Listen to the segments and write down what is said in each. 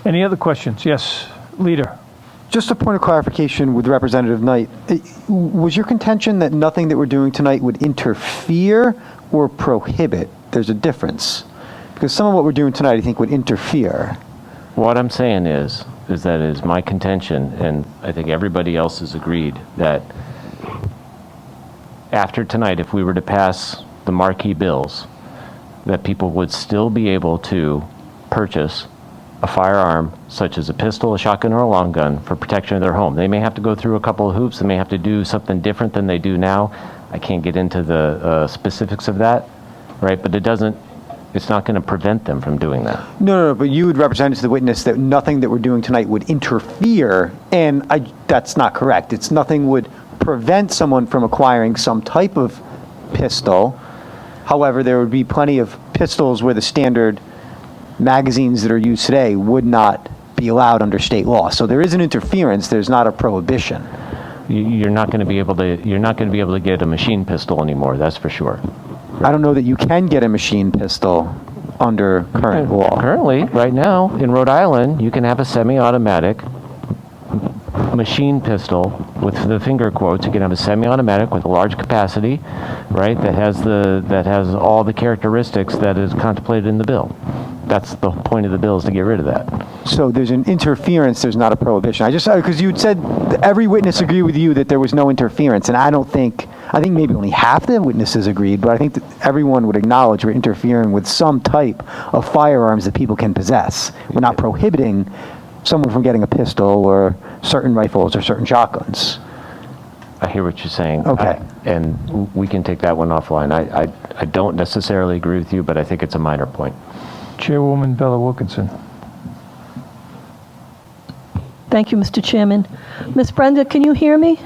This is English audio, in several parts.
Any other questions? Yes, Leader. Just a point of clarification with Representative Knight. Was your contention that nothing that we're doing tonight would interfere or prohibit? There's a difference. Because some of what we're doing tonight, I think, would interfere. What I'm saying is that it is my contention, and I think everybody else has agreed, that after tonight, if we were to pass the marquee bills, that people would still be able to purchase a firearm, such as a pistol, a shotgun, or a long gun, for protection of their home. They may have to go through a couple of hoops. They may have to do something different than they do now. I can't get into the specifics of that, right? But it's not going to prevent them from doing that. No, but you would represent to the witness that nothing that we're doing tonight would interfere, and that's not correct. It's nothing would prevent someone from acquiring some type of pistol. However, there would be plenty of pistols where the standard magazines that are used today would not be allowed under state law. So there is an interference. There's not a prohibition. You're not going to be able to get a machine pistol anymore. That's for sure. I don't know that you can get a machine pistol under current law. Currently, right now, in Rhode Island, you can have a semi-automatic machine pistol with the finger quotes. You can have a semi-automatic with a large capacity, right? That has all the characteristics that is contemplated in the bill. That's the point of the bill, is to get rid of that. So there's an interference, there's not a prohibition. Because you had said every witness agreed with you that there was no interference, and I think maybe only half the witnesses agreed, but I think that everyone would acknowledge we're interfering with some type of firearms that people can possess. We're not prohibiting someone from getting a pistol or certain rifles or certain shotguns. I hear what you're saying. Okay. And we can take that one offline. I don't necessarily agree with you, but I think it's a minor point. Chairwoman Bella Wilkinson. Thank you, Mr. Chairman. Ms. Brenda, can you hear me?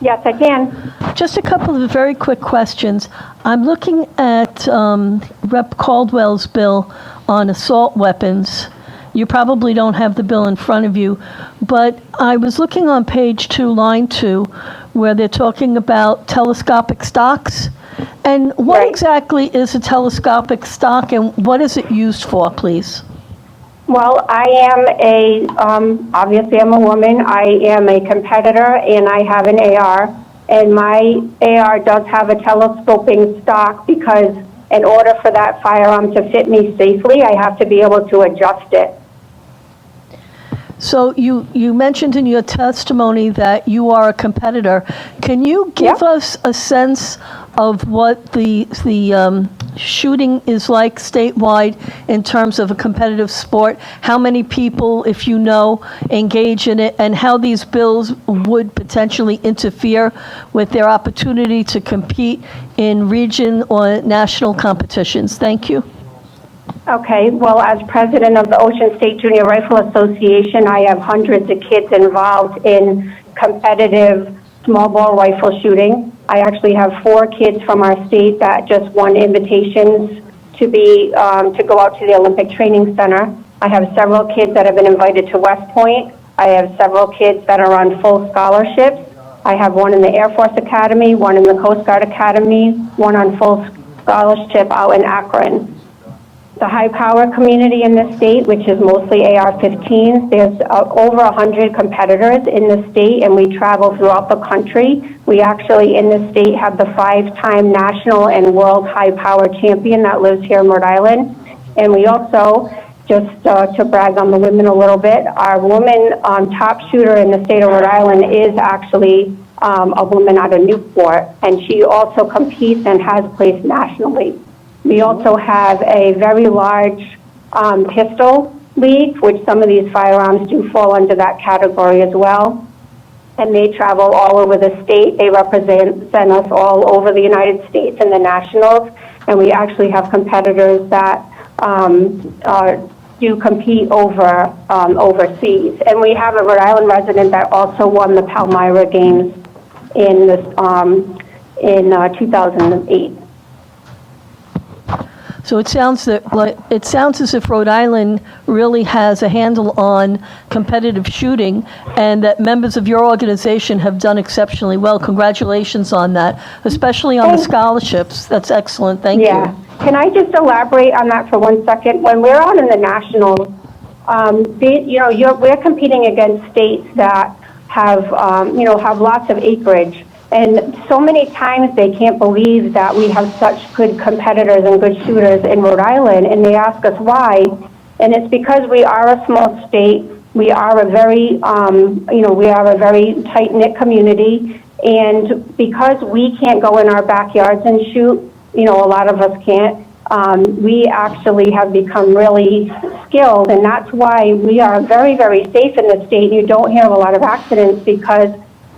Yes, I can. Just a couple of very quick questions. I'm looking at Rep. Caldwell's bill on assault weapons. You probably don't have the bill in front of you, but I was looking on page 2, line 2, where they're talking about telescopic stocks. And what exactly is a telescopic stock, and what is it used for, please? Well, obviously I'm a woman. I am a competitor, and I have an AR. And my AR does have a telescoping stock because in order for that firearm to fit me safely, I have to be able to adjust it. So you mentioned in your testimony that you are a competitor. Can you give us a sense of what the shooting is like statewide in terms of a competitive sport? How many people, if you know, engage in it, and how these bills would potentially interfere with their opportunity to compete in region or national competitions? Thank you. Okay, well, as president of the Ocean State Junior Rifle Association, I have hundreds of kids involved in competitive small ball rifle shooting. I actually have 4 kids from our state that just won invitations to go out to the Olympic Training Center. I have several kids that have been invited to West Point. I have several kids that are on full scholarships. I have one in the Air Force Academy, one in the Coast Guard Academy, one on full scholarship out in Akron. The high power community in this state, which is mostly AR-15s, there's over 100 competitors in the state, and we travel throughout the country. We actually, in this state, have the 5-time national and world high power champion that lives here in Rhode Island. And we also, just to brag on the women a little bit, our woman top shooter in the state of Rhode Island is actually a woman out of Newport, and she also competes and has placed nationally. We also have a very large pistol league, which some of these firearms do fall under that category as well. And they travel all over the state. They represent us all over the United States in the nationals. And we actually have competitors that do compete overseas. And we have a Rhode Island resident that also won the Palmyra Games in 2008. So it sounds as if Rhode Island really has a handle on competitive shooting, and that members of your organization have done exceptionally well. Congratulations on that, especially on the scholarships. That's excellent. Thank you. Can I just elaborate on that for 1 second? When we're out in the nationals, we're competing against states that have lots of acreage. And so many times they can't believe that we have such good competitors and good shooters in Rhode Island, and they ask us why. And it's because we are a small state. We are a very, tight-knit community. And because we can't go in our backyards and shoot, a lot of us can't, we actually have become really skilled. And that's why we are very, very safe in the state. You don't hear of a lot of accidents because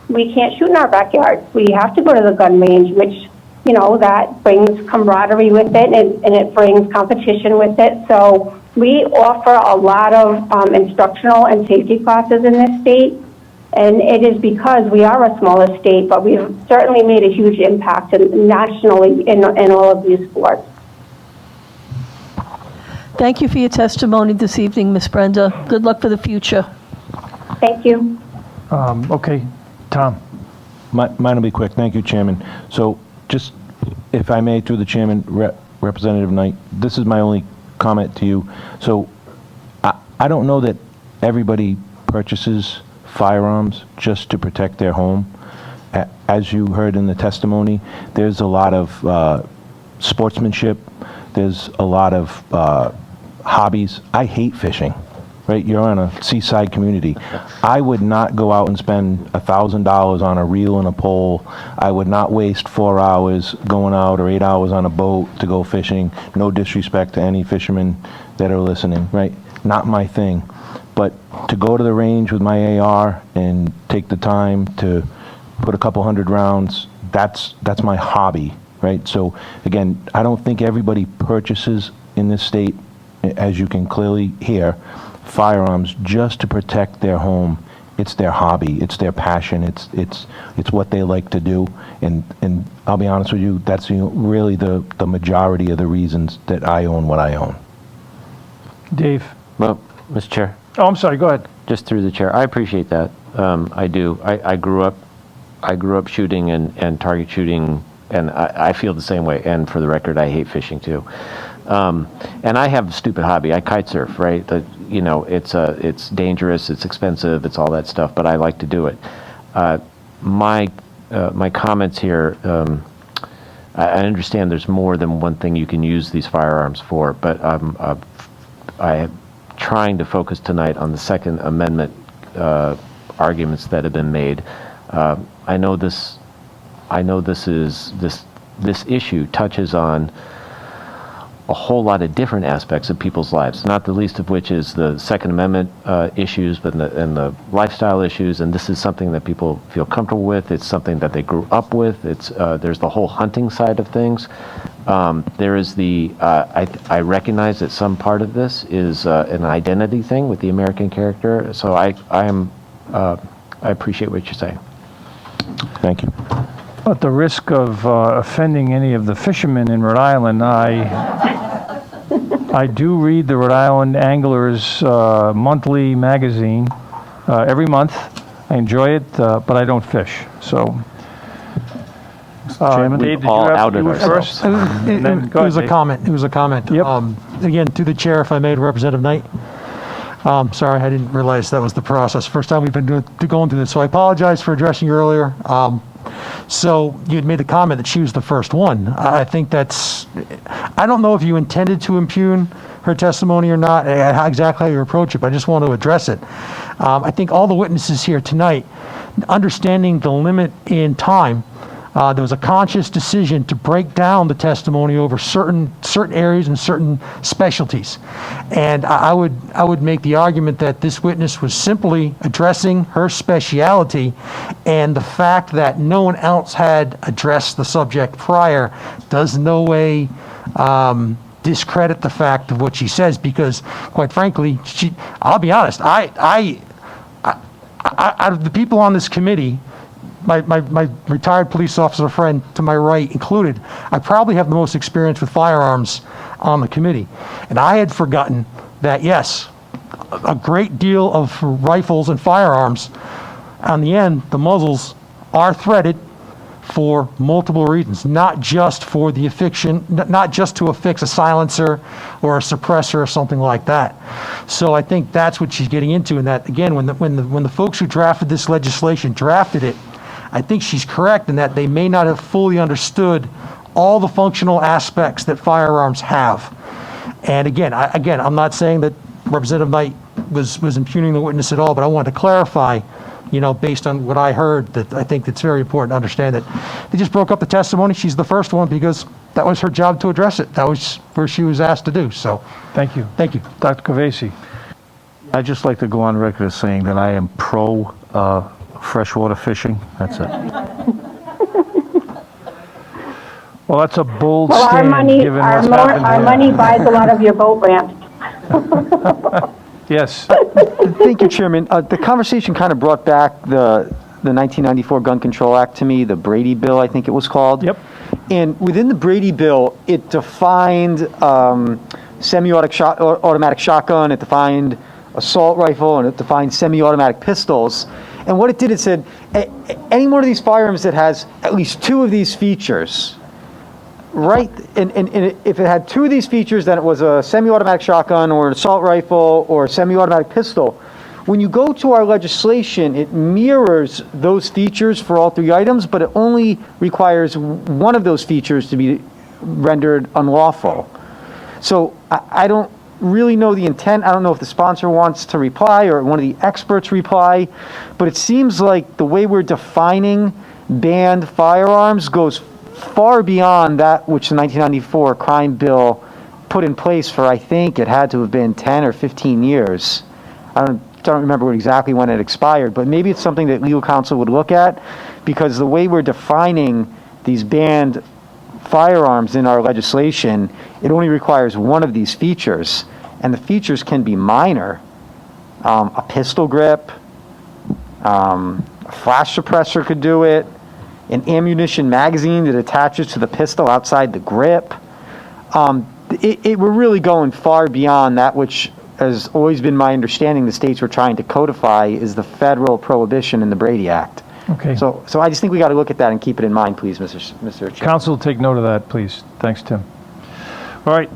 we can't shoot in our backyard. We have to go to the gun range, which, that brings camaraderie with it, and it brings competition with it. So we offer a lot of instructional and safety classes in this state, and it is because we are a smaller state, but we've certainly made a huge impact nationally in all of these sports. Thank you for your testimony this evening, Ms. Brenda. Good luck for the future. Thank you. Okay, Tom. Mine will be quick. Thank you, Chairman. So just, if I may, through the Chairman, Representative Knight, this is my only comment to you. So I don't know that everybody purchases firearms just to protect their home. As you heard in the testimony, there's a lot of sportsmanship. There's a lot of hobbies. I hate fishing. Right, you're on a seaside community. I would not go out and spend $1,000 on a reel and a pole. I would not waste 4 hours going out or 8 hours on a boat to go fishing. No disrespect to any fishermen that are listening, right? Not my thing. But to go to the range with my AR and take the time to put a couple hundred rounds, that's my hobby, right? So again, I don't think everybody purchases in this state, as you can clearly hear, firearms just to protect their home. It's their hobby. It's their passion. It's what they like to do. And I'll be honest with you, that's really the majority of the reasons that I own what I own. Dave. Well, Mr. Chair, Oh, I'm sorry, go ahead. just through the chair, I appreciate that. I do. I grew up shooting and target shooting, and I feel the same way. And for the record, I hate fishing too. And I have a stupid hobby. I kite surf, right? It's dangerous, it's expensive, it's all that stuff, but I like to do it. My comments here, I understand there's more than one thing you can use these firearms for, but I am trying to focus tonight on the Second Amendment arguments that have been made. I know this issue touches on a whole lot of different aspects of people's lives, not the least of which is the Second Amendment issues, but and the lifestyle issues. And this is something that people feel comfortable with. It's something that they grew up with. It's there's the whole hunting side of things. There is the I recognize that some part of this is an identity thing with the American character. So I appreciate what you're saying. Thank you. At the risk of offending any of the fishermen in Rhode Island, I do read the Rhode Island Anglers monthly magazine every month. I enjoy it, but I don't fish. So, Chairman, Dave, did you all have outed you ourselves. first? And then- It go was a ahead, Dave. comment. It was a comment. Yep. Again, to the chair, if I may, to Representative Knight. Sorry, I didn't realize that was the process. First time we've been going through this, so I apologize for addressing you earlier. So you had made the comment that she was the first one. I think that's, I don't know if you intended to impugn her testimony or not, how exactly how you approach it, but I just want to address it. I think all the witnesses here tonight, understanding the limit in time, there was a conscious decision to break down the testimony over certain areas and certain specialties. And I would make the argument that this witness was simply addressing her speciality, and the fact that no one else had addressed the subject prior does no way discredit the fact of what she says, because quite frankly, I'll be honest, I out of the people on this committee, my retired police officer friend to my right included, I probably have the most experience with firearms on the committee. And I had forgotten that, yes, a great deal of rifles and firearms, on the end, the muzzles are threaded for multiple reasons, not just for the not just to affix a silencer or a suppressor or something like that. So I think that's what she's getting into, and that, again, when the folks who drafted this legislation drafted it, I think she's correct in that they may not have fully understood all the functional aspects that firearms have. And again, I'm not saying that Representative Knight was impugning the witness at all, but I wanted to clarify, based on what I heard, that I think it's very important to understand that they just broke up the testimony. She's the first one because that was her job to address it. That was where she was asked to do. So, Thank you. thank you. Dr. Kavesi. I'd just like to go on record as saying that I am pro freshwater fishing. That's it. Well, that's a bold Well, stand, given what's happened our here. money buys a lot of your boat ramps. Yes. Thank you, Chairman. The conversation kind of brought back the 1994 Gun Control Act to me, the Brady Bill, I think it was called. Yep. And within the Brady Bill, it defined semi-automatic shotgun, it defined assault rifle, and it defined semi-automatic pistols. And what it did, it said, any one of these firearms that has at least two of these features, right, and if it had two of these features, then it was a semi-automatic shotgun or an assault rifle or a semi-automatic pistol. When you go to our legislation, it mirrors those features for all three items, but it only requires one of those features to be rendered unlawful. So I don't really know the intent. I don't know if the sponsor wants to reply or one of the experts reply, but it seems like the way we're defining banned firearms goes far beyond that which the 1994 crime bill put in place for, I think it had to have been 10 or 15 years. I don't remember exactly when it expired, but maybe it's something that legal counsel would look at, because the way we're defining these banned firearms in our legislation, it only requires one of these features, and the features can be minor. A pistol grip, a flash suppressor could do it, an ammunition magazine that attaches to the pistol outside the grip. We're really going far beyond that which has always been my understanding the states were trying to codify is the federal prohibition in the Brady Act. Okay. So I just think we got to look at that and keep it in mind, please, Mr. Chair. Council, take note of that, please. Thanks, Tim. All right,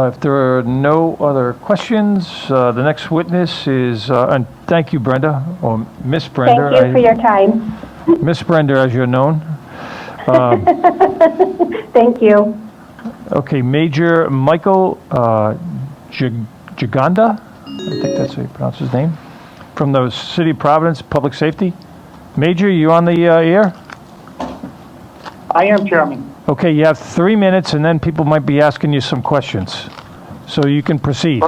if there are no other questions, the next witness is, and thank you, Brenda, or Miss Brenda. Thank you for your time. Miss Brenda, as you're known. Thank you. Okay, Major Michael Giganda, I think that's how you pronounce his name, from the City of Providence, Public Safety. Major, you on the air? I am, Chairman. Okay, you have 3 minutes, and then people might be asking you some questions. So you can proceed.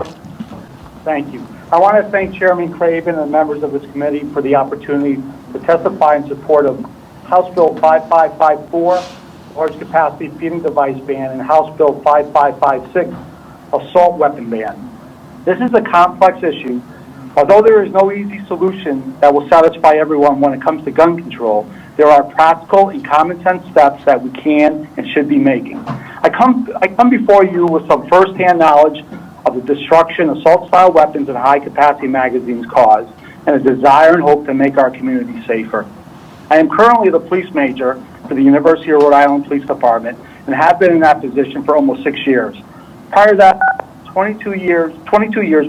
Thank you. I want to thank Chairman Craven and members of this committee for the opportunity to testify in support of House Bill 5554, large capacity feeding device ban, and House Bill 5556, assault weapon ban. This is a complex issue. Although there is no easy solution that will satisfy everyone when it comes to gun control, there are practical and common sense steps that we can and should be making. I come before you with some firsthand knowledge of the destruction assault-style weapons and high-capacity magazines cause, and a desire and hope to make our community safer. I am currently the police major for the University of Rhode Island Police Department and have been in that position for almost 6 years. Prior to that, 22 years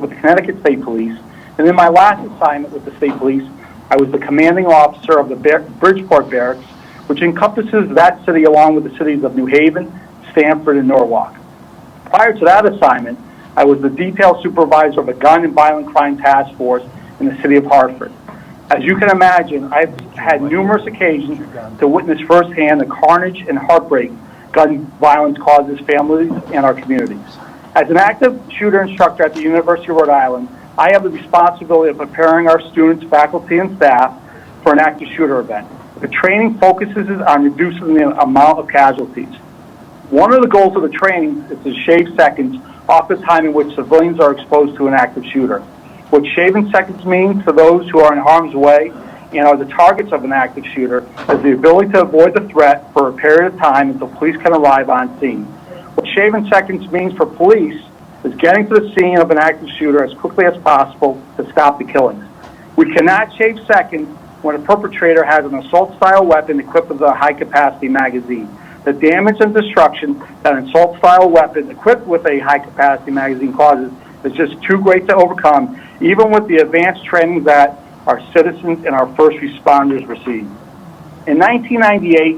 with the Connecticut State Police, and in my last assignment with the State Police, I was the commanding officer of the Bridgeport Barracks, which encompasses that city along with the cities of New Haven, Stamford, and Norwalk. Prior to that assignment, I was the detail supervisor of a gun and violent crime task force in the city of Hartford. As you can imagine, I've had numerous occasions to witness firsthand the carnage and heartbreak gun violence causes families and our communities. As an active shooter instructor at the University of Rhode Island, I have the responsibility of preparing our students, faculty, and staff for an active shooter event. The training focuses on reducing the amount of casualties. One of the goals of the training is to shave seconds off the time in which civilians are exposed to an active shooter. What shaving seconds means to those who are in harm's way and are the targets of an active shooter is the ability to avoid the threat for a period of time until police can arrive on scene. What shaving seconds means for police is getting to the scene of an active shooter as quickly as possible to stop the killings. We cannot shave seconds when a perpetrator has an assault-style weapon equipped with a high-capacity magazine. The damage and destruction that an assault-style weapon equipped with a high-capacity magazine causes is just too great to overcome, even with the advanced training that our citizens and our first responders receive. In 1998,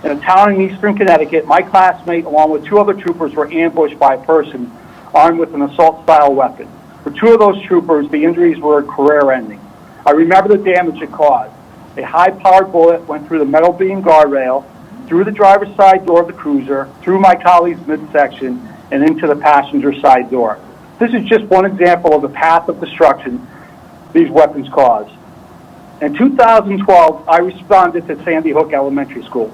in a town in eastern Connecticut, my classmate, along with 2 other troopers, were ambushed by a person armed with an assault-style weapon. For 2 of those troopers, the injuries were career-ending. I remember the damage it caused. A high-powered bullet went through the metal beam guardrail, through the driver's side door of the cruiser, through my colleague's midsection, and into the passenger side door. This is just one example of the path of destruction these weapons cause. In 2012, I responded to Sandy Hook Elementary School.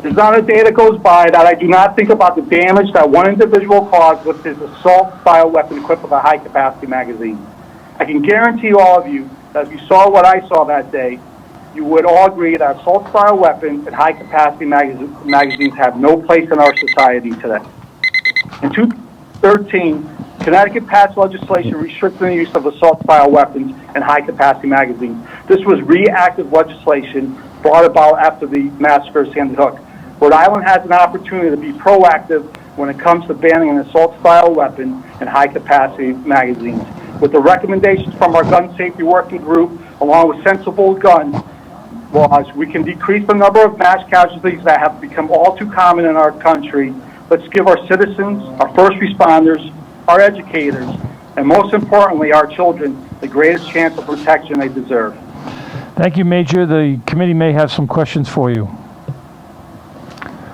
There's not a day that goes by that I do not think about the damage that one individual caused with his assault-style weapon equipped with a high-capacity magazine. I can guarantee all of you that if you saw what I saw that day, you would all agree that assault-style weapons and high-capacity magazines have no place in our society today. In 2013, Connecticut passed legislation restricting the use of assault-style weapons and high-capacity magazines. This was reactive legislation brought about after the massacre of Sandy Hook. Rhode Island has an opportunity to be proactive when it comes to banning an assault-style weapon and high-capacity magazines. With the recommendations from our gun safety working group, along with sensible gun laws, we can decrease the number of mass casualties that have become all too common in our country. Let's give our citizens, our first responders, our educators, and most importantly, our children, the greatest chance of protection they deserve. Thank you, Major. The committee may have some questions for you.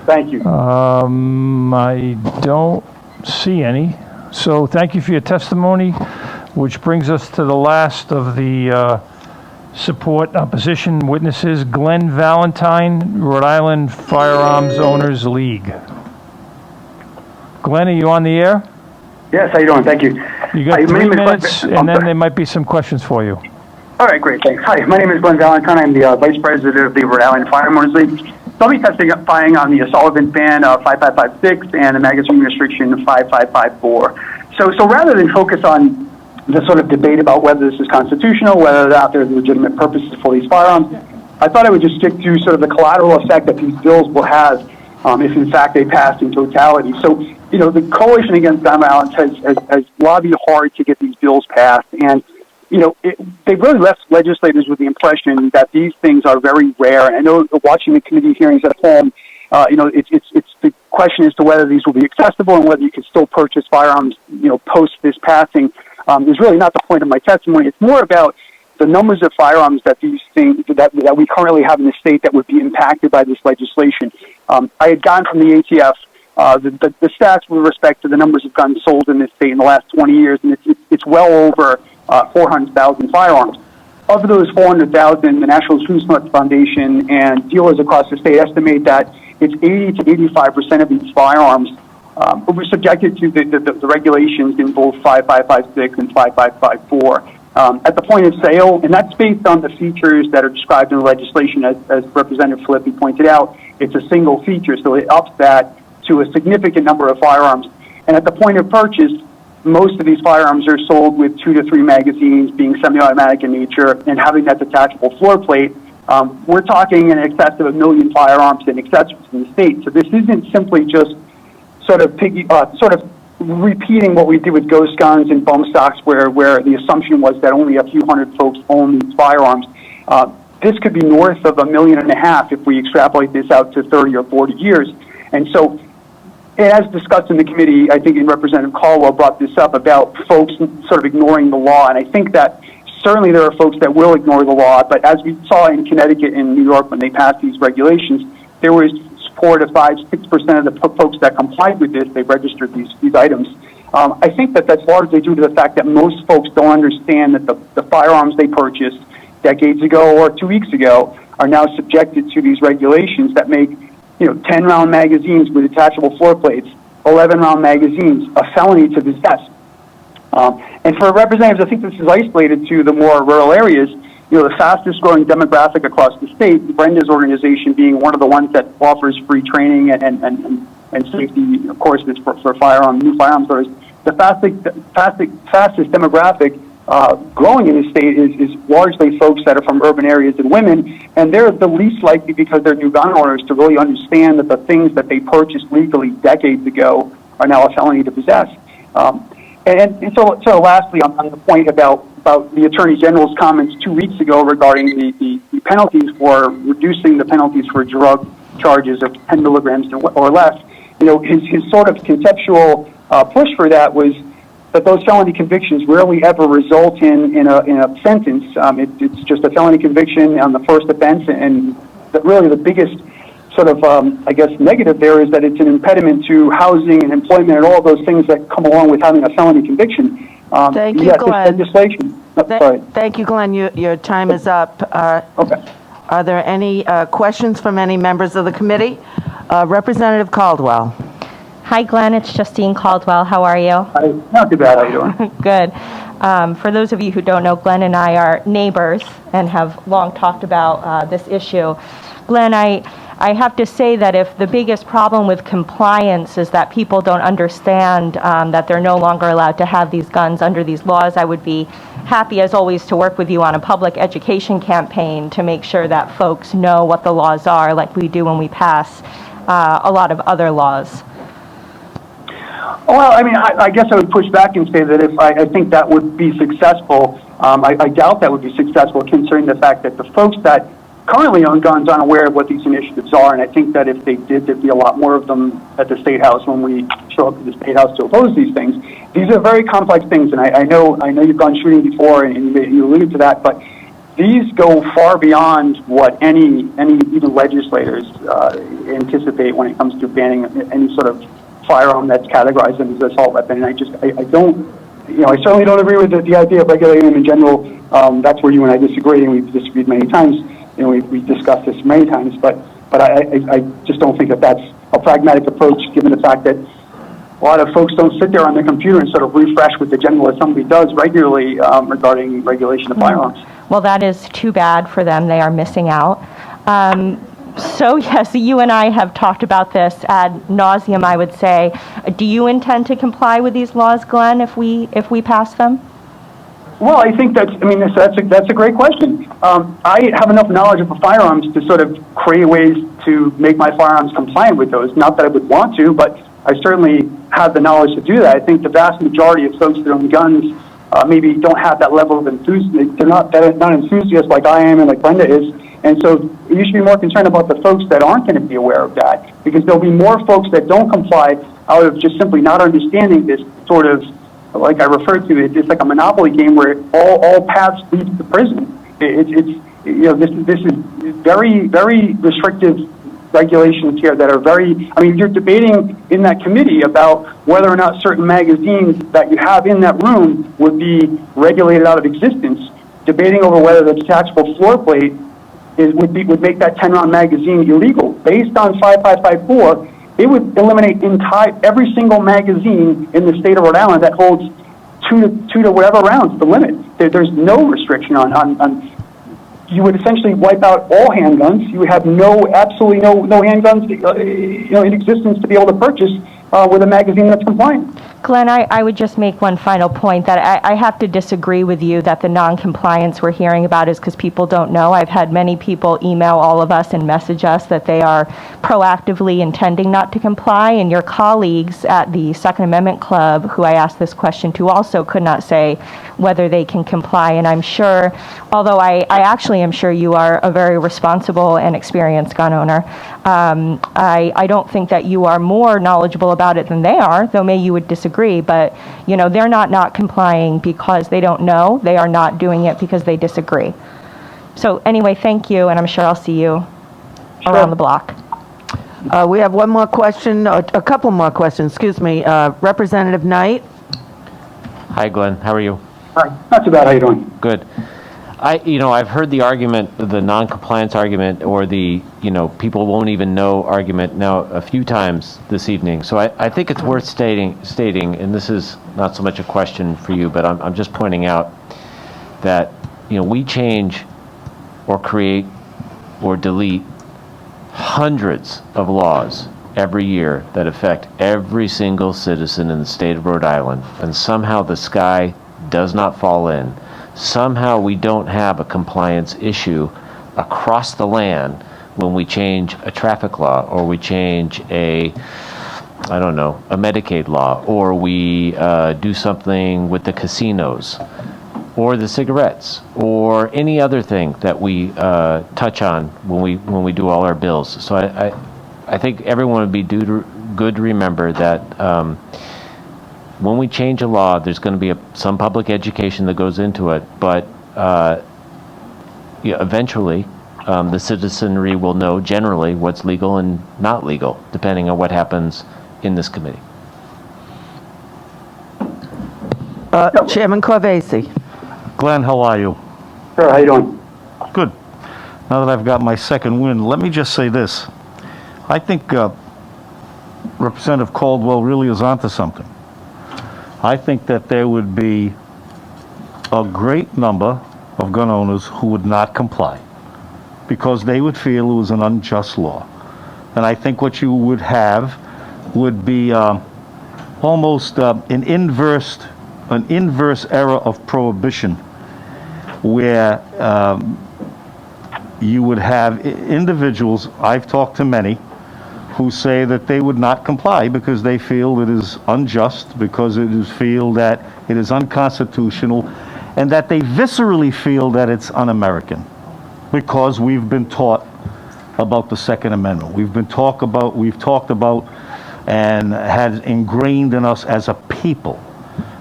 Thank you. I don't see any. So thank you for your testimony, which brings us to the last of the support opposition witnesses, Glenn Valentine, Rhode Island Firearms Owners League. Glenn, are you on the air? Yes, how you doing? Thank you. You got 3 minutes, and then there might be some questions for you. All right, great, thanks. Hi, my name is Glenn Valentine. I'm the Vice President of the Rhode Island Firearms League. So I'll be testifying on the assault weapons ban 5556 and the magazine restriction 5554. So rather than focus on the sort of debate about whether this is constitutional, whether or not there's legitimate purposes for these firearms, I thought I would just stick to sort of the collateral effect that these bills will have if in fact they pass in totality. So, you know, the Coalition Against Gun Violence has lobbied hard to get these bills passed, and you know, they've really left legislators with the impression that these things are very rare. And I know watching the committee hearings at home, you know, it's the question as to whether these will be accessible and whether you can still purchase firearms, you know, post this passing. Is really not the point of my testimony. It's more about the numbers of firearms that these things that we currently have in the state that would be impacted by this legislation. I had gotten from the ATF the stats with respect to the numbers of guns sold in this state in the last 20 years, and it's well over 400,000 firearms. Of those 400,000, the National Shooting Sports Foundation and dealers across the state estimate that it's 80 to 85% of these firearms were subjected to the regulations in both 5556 and 5554. At the point of sale, and that's based on the features that are described in the legislation, as Representative Filippi pointed out, it's a single feature, so it ups that to a significant number of firearms. And at the point of purchase, most of these firearms are sold with 2 to 3 magazines, being semi-automatic in nature, and having that detachable floor plate. We're talking in excess of 1 million firearms and accessories in the state. So this isn't simply just sort of repeating what we did with ghost guns and bump stocks, where the assumption was that only a few hundred folks own these firearms. This could be north of 1.5 million if we extrapolate this out to 30 or 40 years. And so, as discussed in the committee, I think Representative Caldwell brought this up about folks sort of ignoring the law, and I think that certainly there are folks that will ignore the law, but as we saw in Connecticut and New York when they passed these regulations, there was support of 5-6% of the folks that complied with this. They registered these items. I think that that's largely due to the fact that most folks don't understand that the firearms they purchased decades ago or 2 weeks ago are now subjected to these regulations that make 10-round magazines with detachable floor plates, 11-round magazines, a felony to possess. And for representatives, I think this is isolated to the more rural areas. The fastest growing demographic across the state, Brenda's organization being one of the ones that offers free training and safety courses for new firearms owners. The fastest demographic growing in the state is largely folks that are from urban areas and women, and they're the least likely, because they're new gun owners, to really understand that the things that they purchased legally decades ago are now a felony to possess. And so lastly, on the point about the Attorney General's comments 2 weeks ago regarding the penalties for reducing the penalties for drug charges of 10 milligrams or less, his sort of conceptual push for that was that those felony convictions rarely ever result in a sentence. It's just a felony conviction on the first offense, and really the biggest sort of, negative there is that it's an impediment to housing and employment and all those things that come along with having a felony conviction. Thank you, Glenn. Legislation. Thank you, Glenn. Your time is up. Okay. Are there any questions from any members of the committee? Representative Caldwell. Hi, Glenn. It's Justine Caldwell. How are you? Not too bad. How you doing? Good. For those of you who don't know, Glenn and I are neighbors and have long talked about this issue. Glenn, I have to say that if the biggest problem with compliance is that people don't understand that they're no longer allowed to have these guns under these laws, I would be happy, as always, to work with you on a public education campaign to make sure that folks know what the laws are, like we do when we pass a lot of other laws. Well, I mean, I guess I would push back and say that if I think that would be successful, I doubt that would be successful, considering the fact that the folks that currently own guns aren't aware of what these initiatives are, and I think that if they did, there'd be a lot more of them at the State House when we show up to the State House to oppose these things. These are very complex things, and I know you've gone shooting before, and you alluded to that, but these go far beyond what any even legislators anticipate when it comes to banning any sort of firearm that's categorized as an assault weapon. And I certainly don't agree with the idea of regulating them in general. That's where you and I disagree, and we've disagreed many times. We've discussed this many times, but I just don't think that that's a pragmatic approach, given the fact that a lot of folks don't sit there on their computer and sort of refresh what the General Assembly does regularly regarding regulation of firearms. Well, that is too bad for them. They are missing out. So, yes, you and I have talked about this ad nauseum, I would say. Do you intend to comply with these laws, Glenn, if we pass them? Well, I think that's a great question. I have enough knowledge of firearms to sort of create ways to make my firearms compliant with those. Not that I would want to, but I certainly have the knowledge to do that. I think the vast majority of folks that own guns maybe don't have that level of enthusiasm. They're not enthusiasts like I am and like Brenda is. And so you should be more concerned about the folks that aren't going to be aware of that, because there'll be more folks that don't comply out of just simply not understanding this sort of, like I referred to it, it's like a Monopoly game where all paths lead to prison. This is very, very restrictive regulations here that are you're debating in that committee about whether or not certain magazines that you have in that room would be regulated out of existence, debating over whether the detachable floor plate would make that 10-round magazine illegal. Based on 5554, it would eliminate every single magazine in the state of Rhode Island that holds two to whatever rounds, the limit. There's no restriction on. You would essentially wipe out all handguns. You would have absolutely no handguns in existence to be able to purchase with a magazine that's compliant. Glenn, I would just make one final point that I have to disagree with you that the non-compliance we're hearing about is because people don't know. I've had many people email all of us and message us that they are proactively intending not to comply, and your colleagues at the Second Amendment Club, who I asked this question to, also could not say whether they can comply. And I'm sure, although I actually am sure you are a very responsible and experienced gun owner, I don't think that you are more knowledgeable about it than they are, though maybe you would disagree. But, they're not complying because they don't know. They are not doing it because they disagree. So anyway, thank you, and I'm sure I'll see you around the block. We have one more question, a couple more questions, excuse me. Representative Knight. Hi, Glenn. How are you? Hi. Not too bad. How you doing? Good. I've heard the argument, the non-compliance argument, or the, people won't even know argument now a few times this evening. So I think it's worth stating, and this is not so much a question for you, but I'm just pointing out that, we change or create or delete hundreds of laws every year that affect every single citizen in the state of Rhode Island, and somehow the sky does not fall in. Somehow we don't have a compliance issue across the land when we change a traffic law, or we change a Medicaid law, or we do something with the casinos, or the cigarettes, or any other thing that we touch on when we do all our bills. So I think everyone would be good to remember that when we change a law, there's going to be some public education that goes into it, but eventually the citizenry will know generally what's legal and not legal, depending on what happens in this committee. Chairman Corvese. Glenn, how are you? Sir, how you doing? Good. Now that I've got my second win, let me just say this. I think Representative Caldwell really is onto something. I think that there would be a great number of gun owners who would not comply because they would feel it was an unjust law. And I think what you would have would be almost an inverse era of prohibition, where you would have individuals, I've talked to many, who say that they would not comply because they feel it is unjust, because feel that it is unconstitutional, and that they viscerally feel that it's un-American, because we've been taught about the Second Amendment. We've talked about and had ingrained in us as a people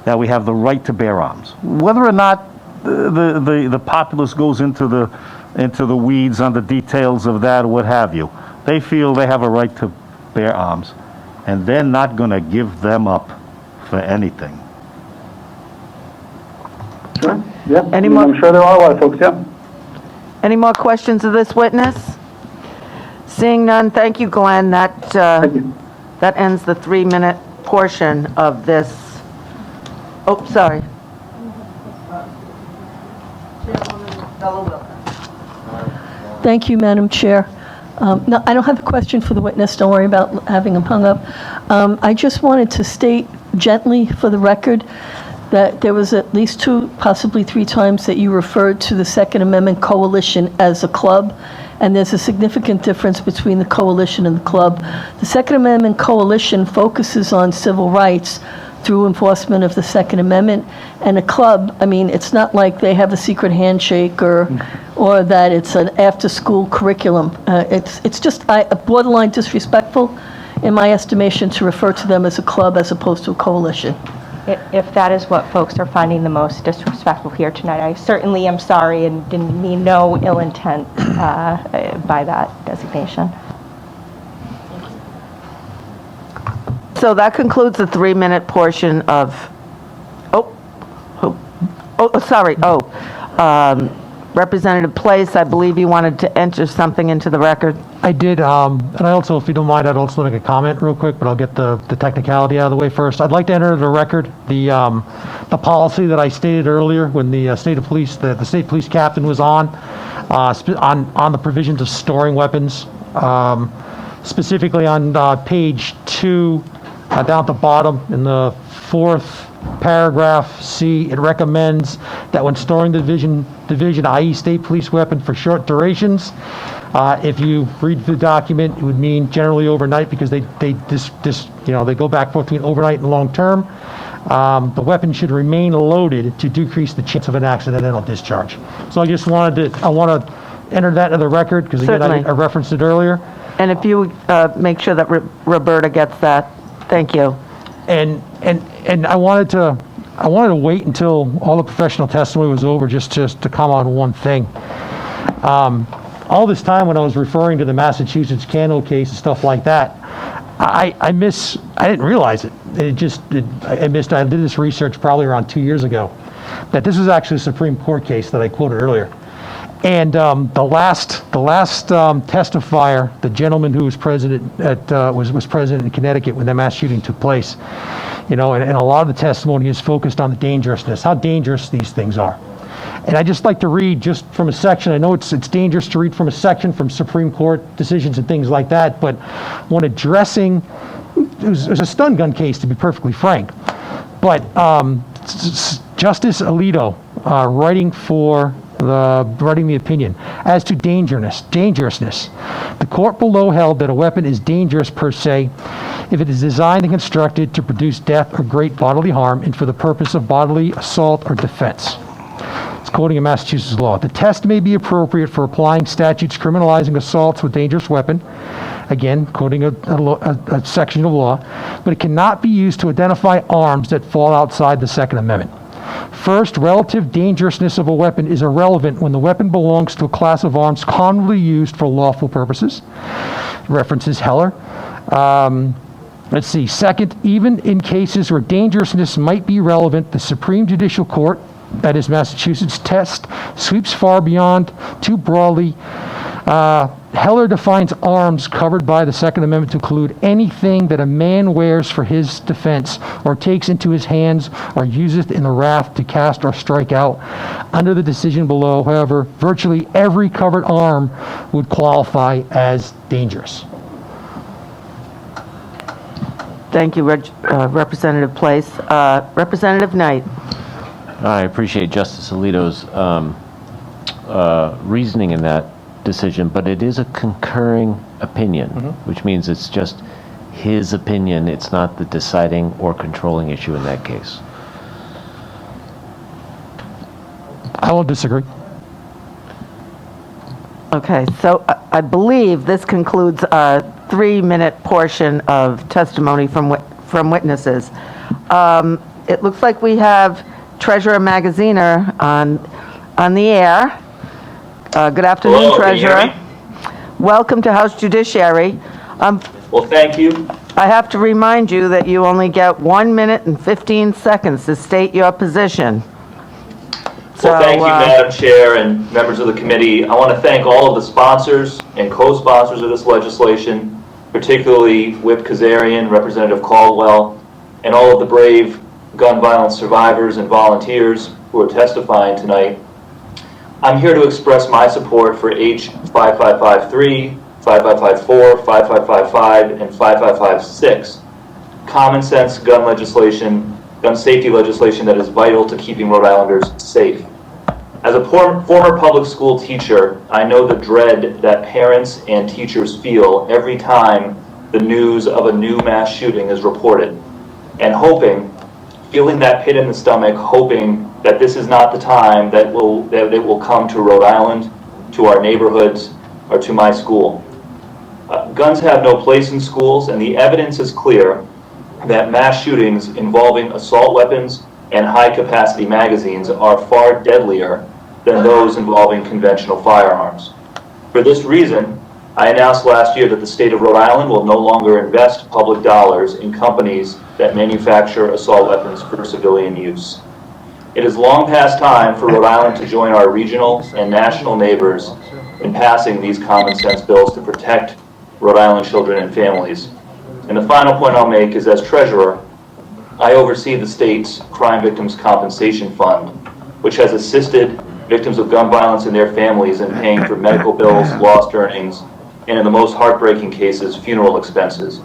that we have the right to bear arms. Whether or not the populace goes into the weeds on the details of that or what have you, they feel they have a right to bear arms, and they're not going to give them up for anything. Sure. Yeah. Any more- I'm sure there are a lot of folks, yeah. Any more questions of this witness? Seeing none, thank you, Glenn. Thank you. That ends the 3-minute portion of this. Oh, sorry. Thank you, Madam Chair. No, I don't have a question for the witness. Don't worry about having him hung up. I just wanted to state gently for the record that there was at least 2, possibly 3 times that you referred to the Second Amendment Coalition as a club, and there's a significant difference between the coalition and the club. The Second Amendment Coalition focuses on civil rights through enforcement of the Second Amendment, and a club, I mean, it's not like they have a secret handshake or that it's an after-school curriculum. It's just borderline disrespectful, in my estimation, to refer to them as a club as opposed to a coalition. If that is what folks are finding the most disrespectful here tonight, I certainly am sorry and didn't mean no ill intent by that designation. So that concludes the 3-minute portion of, Representative Place, I believe you wanted to enter something into the record. I did, and I also, if you don't mind, I'd also make a comment real quick, but I'll get the technicality out of the way first. I'd like to enter the record the policy that I stated earlier when the state police captain was on the provisions of storing weapons, specifically on page 2, down at the bottom in the 4th paragraph C. It recommends that when storing the division, i.e. state police weapon for short durations, if you read the document, it would mean generally overnight, because they go back between overnight and long term. The weapon should remain loaded to decrease the chance of an accidental discharge. So I just want to enter that into the record, because again, I referenced it earlier. And if you make sure that Roberta gets that, thank you. And I wanted to wait until all the professional testimony was over just to comment on one thing. All this time when I was referring to the Massachusetts candle case and stuff like that, I didn't realize it. I did this research probably around 2 years ago, that this was actually a Supreme Court case that I quoted earlier. And the last testifier, the gentleman who was president was president in Connecticut when the mass shooting took place, and a lot of the testimony is focused on the dangerousness, how dangerous these things are. And I just like to read just from a section. I know it's dangerous to read from a section from Supreme Court decisions and things like that, but when addressing, it was a stun gun case, to be perfectly frank. But Justice Alito, writing the opinion. As to dangerousness, the court below held that a weapon is dangerous per se if it is designed and constructed to produce death or great bodily harm and for the purpose of bodily assault or defense. It's quoting a Massachusetts law. The test may be appropriate for applying statutes criminalizing assaults with dangerous weapon, again, quoting a section of law, but it cannot be used to identify arms that fall outside the Second Amendment. First, relative dangerousness of a weapon is irrelevant when the weapon belongs to a class of arms commonly used for lawful purposes. References Heller. Let's see. Second, even in cases where dangerousness might be relevant, the Supreme Judicial Court, that is Massachusetts test, sweeps far beyond too broadly. Heller defines arms covered by the Second Amendment to include anything that a man wears for his defense or takes into his hands or uses in the wrath to cast or strike out. Under the decision below, however, virtually every covered arm would qualify as dangerous. Thank you, Representative Place. Representative Knight. I appreciate Justice Alito's reasoning in that decision, but it is a concurring opinion, which means it's just his opinion. It's not the deciding or controlling issue in that case. I will disagree. Okay, so I believe this concludes our 3-minute portion of testimony from witnesses. It looks like we have Treasurer Magaziner on the air. Good afternoon, Hello, Treasurer. can you hear me? Welcome to House Judiciary. Well, thank you. I have to remind you that you only get 1 minute and 15 seconds to state your position. Well, thank you, Madam Chair and members of the committee. I want to thank all of the sponsors and co-sponsors of this legislation, particularly Whip Kazarian, Representative Caldwell, and all of the brave gun violence survivors and volunteers who are testifying tonight. I'm here to express my support for H 5553, 5554, 5555, and 5556, common sense gun legislation, gun safety legislation that is vital to keeping Rhode Islanders safe. As a former public school teacher, I know the dread that parents and teachers feel every time the news of a new mass shooting is reported, and feeling that pit in the stomach, hoping that this is not the time that it will come to Rhode Island, to our neighborhoods, or to my school. Guns have no place in schools, and the evidence is clear that mass shootings involving assault weapons and high-capacity magazines are far deadlier than those involving conventional firearms. For this reason, I announced last year that the state of Rhode Island will no longer invest public dollars in companies that manufacture assault weapons for civilian use. It is long past time for Rhode Island to join our regional and national neighbors in passing these common sense bills to protect Rhode Island children and families. And the final point I'll make is, as treasurer, I oversee the state's Crime Victims Compensation Fund, which has assisted victims of gun violence and their families in paying for medical bills, lost earnings, and in the most heartbreaking cases, funeral expenses.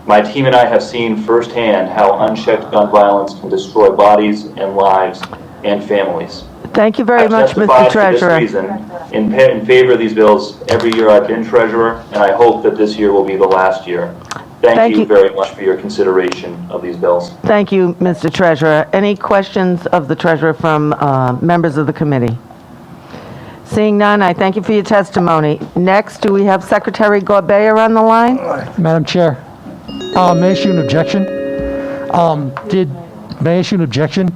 My team and I have seen firsthand how unchecked gun violence can destroy bodies and lives and families. Thank you very much, Mr. Treasurer. For this reason, in favor of these bills every year I've been treasurer, and I hope that this year will be the last year. Thank you very much for your consideration of these bills. Thank you, Mr. Treasurer. Any questions of the Treasurer from members of the committee? Seeing none, I thank you for your testimony. Next, do we have Secretary Gorbea on the line? Madam Chair, may I issue an objection?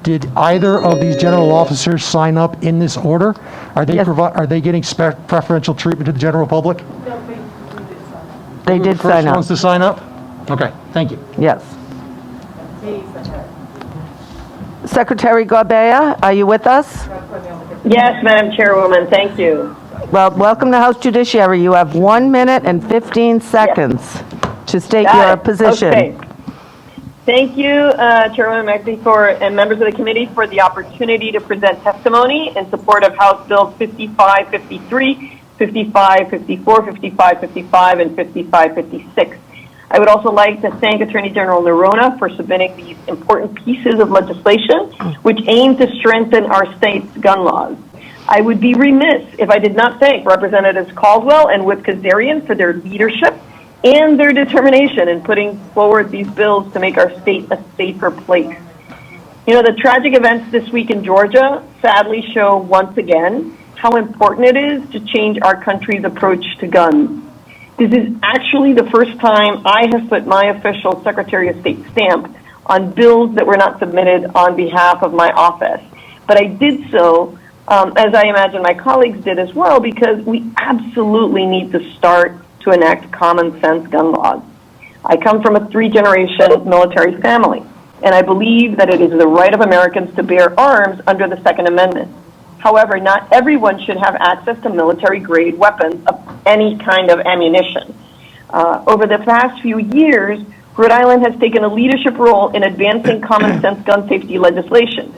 Did either of these general officers sign up in this order? Are they are they getting preferential treatment to the general public? They did sign First up. ones to sign up? Okay, thank you. Yes. Secretary Gorbea, are you with us? Yes, Madam Chairwoman, thank you. Well, welcome to House Judiciary. You have 1 minute and 15 seconds to state your position. Okay. Thank you, Chairwoman Maxey, and members of the committee for the opportunity to present testimony in support of House Bills 5553, 5554, 5555, and 5556. I would also like to thank Attorney General Nerona for submitting these important pieces of legislation which aim to strengthen our state's gun laws. I would be remiss if I did not thank Representatives Caldwell and Whip Kazarian for their leadership and their determination in putting forward these bills to make our state a safer place. You know, the tragic events this week in Georgia sadly show once again how important it is to change our country's approach to guns. This is actually the first time I have put my official Secretary of State stamp on bills that were not submitted on behalf of my office. But I did so, as I imagine my colleagues did as well, because we absolutely need to start to enact common sense gun laws. I come from a 3-generation military family, and I believe that it is the right of Americans to bear arms under the Second Amendment. However, not everyone should have access to military-grade weapons of any kind of ammunition. Over the past few years, Rhode Island has taken a leadership role in advancing common sense gun safety legislation.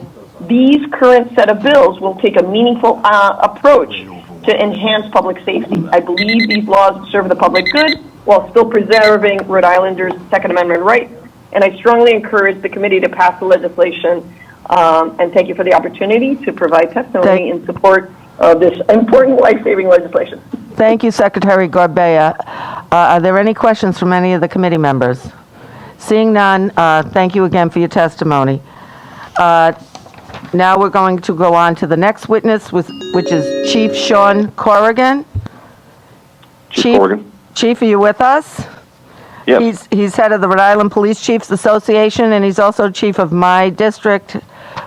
These current set of bills will take a meaningful approach to enhance public safety. I believe these laws serve the public good while still preserving Rhode Islanders' Second Amendment rights, and I strongly encourage the committee to pass the legislation, and thank you for the opportunity to provide testimony in support of this important life-saving legislation. Thank you, Secretary Gorbea. Are there any questions from any of the committee members? Seeing none, thank you again for your testimony. Now we're going to go on to the next witness, which is Chief Sean Corrigan. Chief Corrigan. Chief, are you with us? Yes. He's head of the Rhode Island Police Chiefs Association, and he's also chief of my district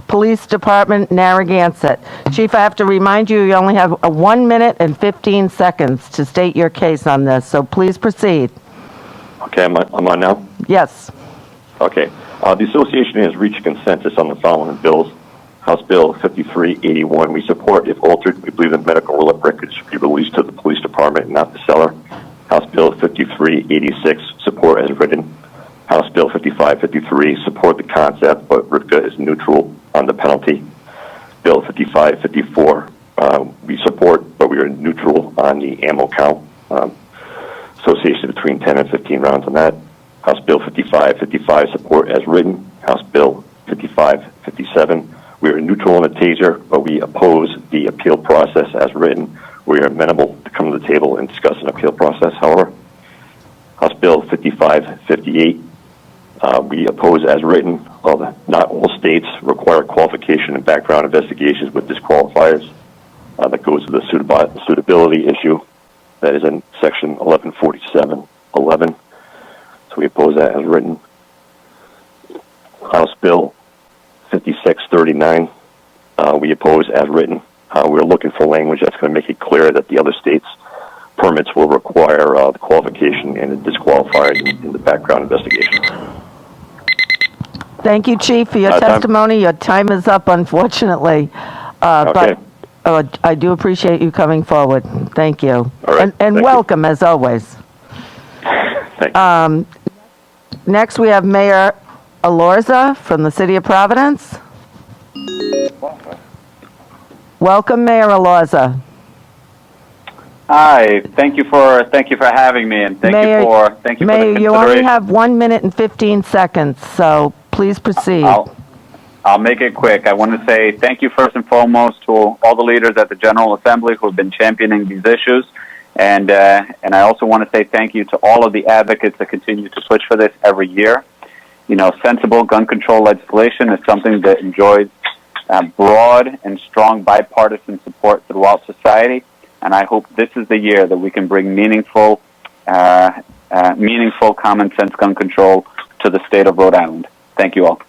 police department, Narragansett. Chief, I have to remind you, you only have 1 minute and 15 seconds to state your case on this, so please proceed. Okay, I'm on now? Yes. Okay. The association has reached consensus on the following bills. House Bill 5381, we support. If altered, we believe the medical records should be released to the police department, not the seller. House Bill 5386, support as written. House Bill 5553, support the concept, but RIPCA is neutral on the penalty. Bill 5554, we support, but we are neutral on the ammo count. Association between 10 and 15 rounds on that. House Bill 5555, support as written. House Bill 5557, we are neutral on the taser, but we oppose the appeal process as written. We are amenable to come to the table and discuss an appeal process, however. House Bill 5558, we oppose as written. Not all states require qualification and background investigations with disqualifiers. That goes to the suitability issue. That is in section 1147.11. So we oppose that as written. House Bill 5639, we oppose as written. We're looking for language that's going to make it clear that the other states' permits will require the qualification and the disqualifiers in the background investigation. Thank you, Chief, for your testimony. Your time is up, unfortunately. Okay. But I do appreciate you coming forward. Thank you. All right. And welcome, as always. Thank you. Next, we have Mayor Elorza from the City of Providence. Welcome, Mayor Elorza. Hi, thank you for having me, and thank you for the consideration. You only have 1 minute and 15 seconds, so please proceed. I'll make it quick. I want to say thank you first and foremost to all the leaders at the General Assembly who have been championing these issues, and I also want to say thank you to all of the advocates that continue to push for this every year. You know, sensible gun control legislation is something that enjoys broad and strong bipartisan support throughout society, and I hope this is the year that we can bring meaningful common sense gun control to the state of Rhode Island. Thank you all.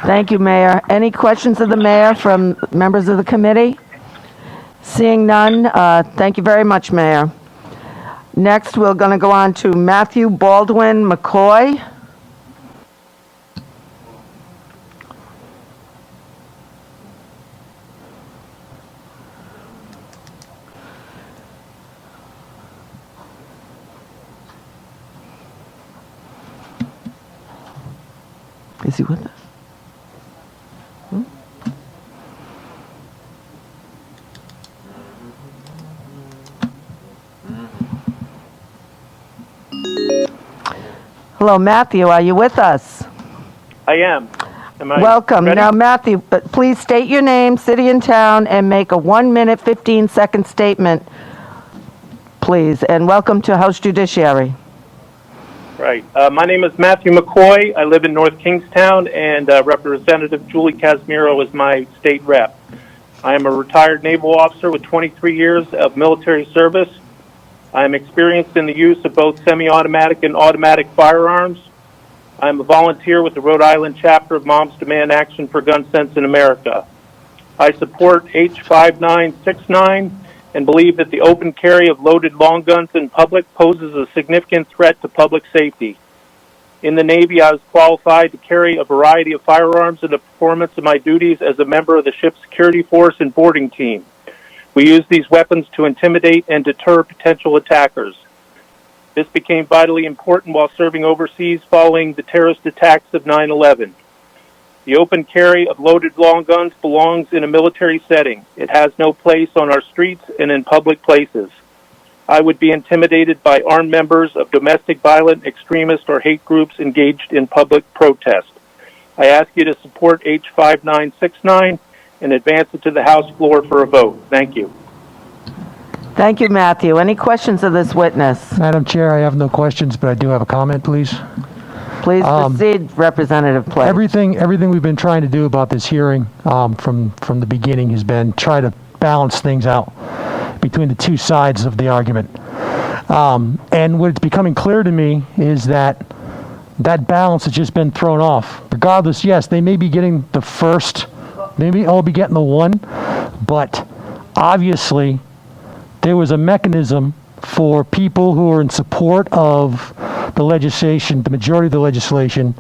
Thank you, Mayor. Any questions of the mayor from members of the committee? Seeing none, thank you very much, Mayor. Next, we're going to go on to Matthew Baldwin McCoy. Is he with us? Hello, Matthew, are you with us? I am. Am I Welcome. ready? Now, Matthew, please state your name, city and town, and make a 1-minute, 15-second statement, please. And welcome to House Judiciary. Right. My name is Matthew McCoy. I live in North Kingstown, and Representative Julie Casimiro is my state rep. I am a retired naval officer with 23 years of military service. I am experienced in the use of both semi-automatic and automatic firearms. I am a volunteer with the Rhode Island Chapter of Moms Demand Action for Gun Sense in America. I support H5969 and believe that the open carry of loaded long guns in public poses a significant threat to public safety. In the Navy, I was qualified to carry a variety of firearms in the performance of my duties as a member of the ship's security force and boarding team. We use these weapons to intimidate and deter potential attackers. This became vitally important while serving overseas following the terrorist attacks of 9/11. The open carry of loaded long guns belongs in a military setting. It has no place on our streets and in public places. I would be intimidated by armed members of domestic violent, extremist, or hate groups engaged in public protest. I ask you to support H5969 and advance it to the House floor for a vote. Thank you. Thank you, Matthew. Any questions of this witness? Madam Chair, I have no questions, but I do have a comment, please. Please proceed, Representative Play. Everything we've been trying to do about this hearing from the beginning has been try to balance things out between the two sides of the argument. And what's becoming clear to me is that balance has just been thrown off. Regardless, yes, they may be getting the first, maybe all be getting the one, but obviously there was a mechanism for people who are in support of the legislation, the majority of the legislation,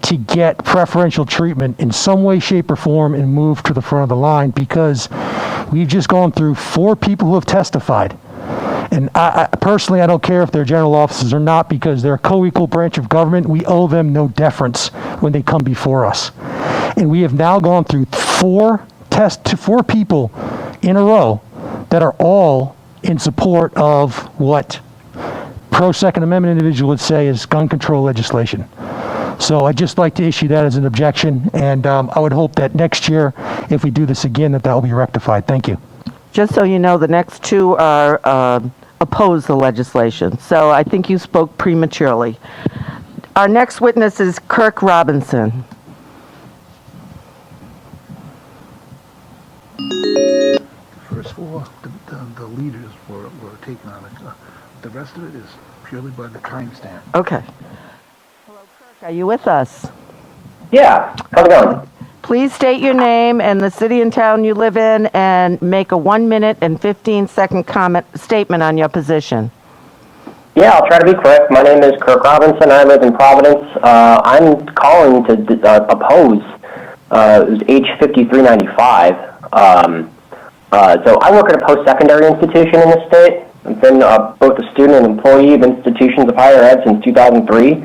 to get preferential treatment in some way, shape, or form and move to the front of the line, because we've just gone through 4 people who have testified. And I personally, I don't care if they're general officers or not, because they're a co-equal branch of government. We owe them no deference when they come before us. And we have now gone through 4 people in a row that are all in support of what pro-Second Amendment individual would say is gun control legislation. So I'd just like to issue that as an objection, and I would hope that next year, if we do this again, that will be rectified. Thank you. Just so you know, the next 2 are oppose the legislation. So I think you spoke prematurely. Our next witness is Kirk Robinson. First 4, the leaders were taken on it. The rest of it is purely by the timestamp. Okay. Hello, Kirk. Are you with us? Yeah. How's it going? Please state your name and the city and town you live in, and make a 1-minute and 15-second statement on your position. Yeah, I'll try to be quick. My name is Kirk Robinson. I live in Providence. I'm calling to oppose H5395. So I work at a post-secondary institution in the state. I've been both a student and employee of institutions of higher ed since 2003.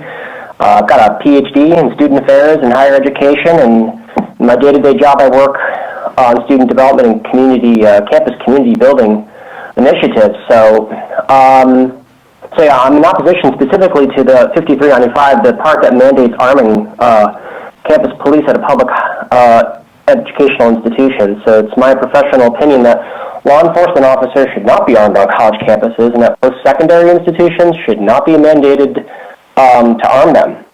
I've got a PhD in student affairs and higher education, and in my day-to-day job I work on student development and campus community building initiatives. So yeah, I'm in opposition specifically to the 5395, the part that mandates arming campus police at a public educational institution. So it's my professional opinion that law enforcement officers should not be armed on college campuses, and that post-secondary institutions should not be mandated to arm them.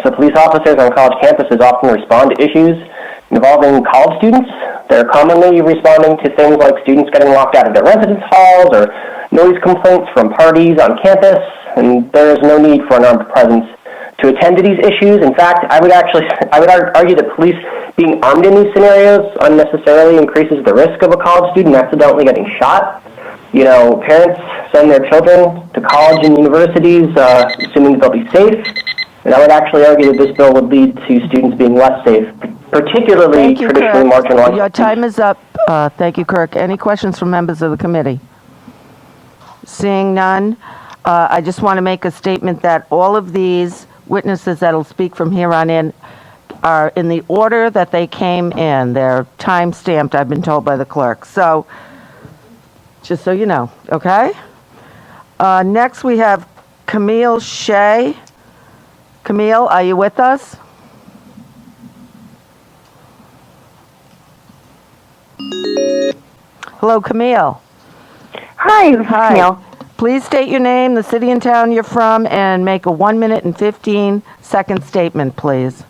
So police officers on college campuses often respond to issues involving college students. They're commonly responding to things like students getting locked out of their residence halls or noise complaints from parties on campus, and there is no need for an armed presence to attend to these issues. In fact, I would argue that police being armed in these scenarios unnecessarily increases the risk of a college student accidentally getting shot. You know, parents send their children to college and universities assuming that they'll be safe, and I would actually argue that this bill would lead to students being less safe, particularly traditionally marginalized. Your time is up. Thank you, Kirk. Any questions from members of the committee? Seeing none, I just want to make a statement that all of these witnesses that will speak from here on in are in the order that they came in. They're time-stamped, I've been told by the clerk. So, just so you know, okay? Next we have Camille Shea. Camille, are you with us? Hello, Camille. Hi, this is Hi. Camille. Please state your name, the city and town you're from, and make a 1 minute and 15-second statement, please.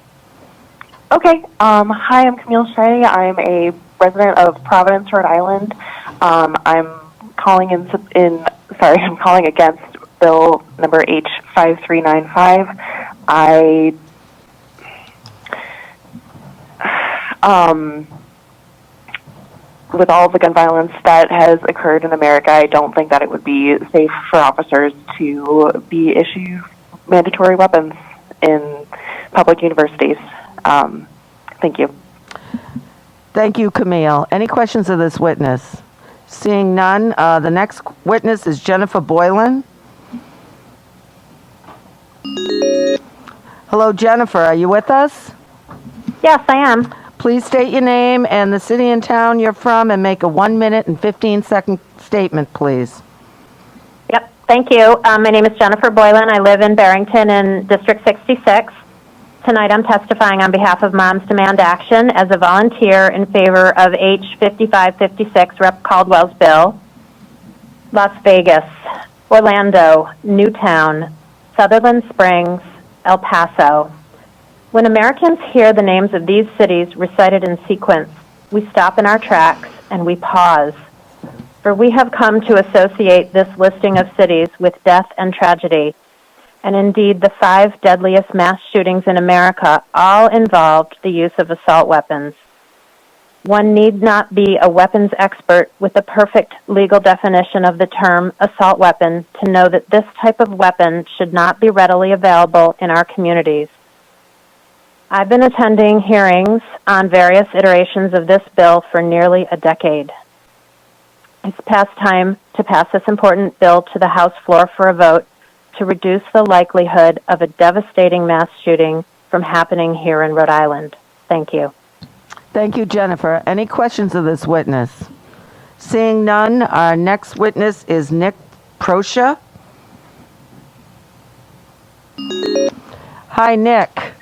Okay. Hi, I'm Camille Shea. I'm a resident of Providence, Rhode Island. I'm calling I'm calling against Bill number H5395. With all the gun violence that has occurred in America, I don't think that it would be safe for officers to be issued mandatory weapons in public universities. Thank you. Thank you, Camille. Any questions of this witness? Seeing none, the next witness is Jennifer Boylan. Hello, Jennifer. Are you with us? Yes, I am. Please state your name and the city and town you're from and make a 1 minute and 15-second statement, please. Yep, thank you. My name is Jennifer Boylan. I live in Barrington in District 66. Tonight I'm testifying on behalf of Moms Demand Action as a volunteer in favor of H5556, Rep. Caldwell's bill. Las Vegas, Orlando, Newtown, Sutherland Springs, El Paso. When Americans hear the names of these cities recited in sequence, we stop in our tracks and we pause. For we have come to associate this listing of cities with death and tragedy. And indeed, the 5 deadliest mass shootings in America all involved the use of assault weapons. One need not be a weapons expert with a perfect legal definition of the term assault weapon to know that this type of weapon should not be readily available in our communities. I've been attending hearings on various iterations of this bill for nearly a decade. It's past time to pass this important bill to the House floor for a vote to reduce the likelihood of a devastating mass shooting from happening here in Rhode Island. Thank you. Thank you, Jennifer. Any questions of this witness? Seeing none, our next witness is Nick Procia. Hi, Nick.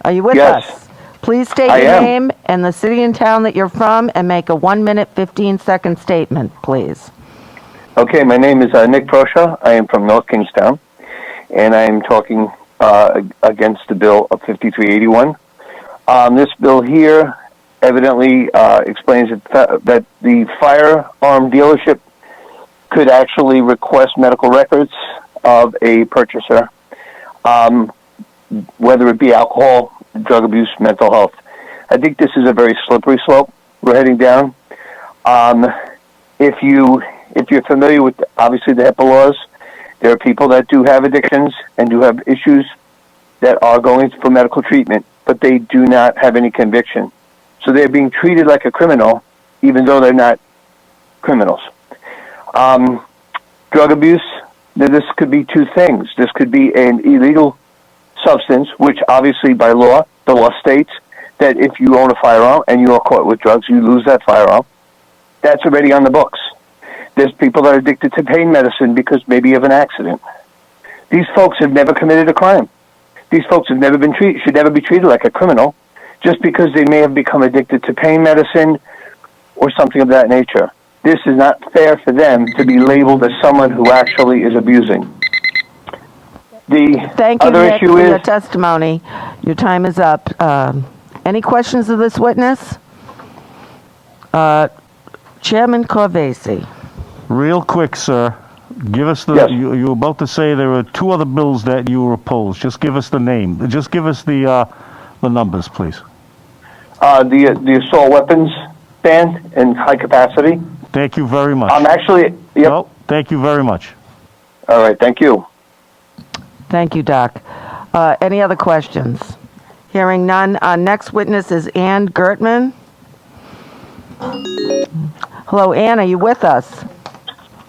Are you with Yes. us? Please state I your am. name and the city and town that you're from and make a 1 minute, 15-second statement, please. Okay, my name is Nick Procia. I am from North Kingstown, and I am talking against the bill of 5381. This bill here evidently explains that the firearm dealership could actually request medical records of a purchaser, whether it be alcohol, drug abuse, mental health. I think this is a very slippery slope we're heading down. If you're familiar with, obviously, the HIPAA laws, there are people that do have addictions and do have issues that are going for medical treatment, but they do not have any conviction. So they're being treated like a criminal, even though they're not criminals. Drug abuse, this could be 2 things. This could be an illegal substance, which obviously by law, the law states that if you own a firearm and you are caught with drugs, you lose that firearm. That's already on the books. There's people that are addicted to pain medicine because maybe of an accident. These folks have never committed a crime. These folks have never been should never be treated like a criminal just because they may have become addicted to pain medicine or something of that nature. This is not fair for them to be labeled as someone who actually is abusing. The Thank you, other Nick, issue for is your testimony. Your time is up. Any questions of this witness? Chairman Corvese. Real quick, sir. Give us the. Yes. You were about to say there were 2 other bills that you were opposed. Just give us the name. Just give us the numbers, please. The assault weapons ban and high capacity. Thank you very much. Yep. No, thank you very much. All right, thank you. Thank you, Doc. Any other questions? Hearing none. Our next witness is Ann Gertman. Hello, Ann. Are you with us?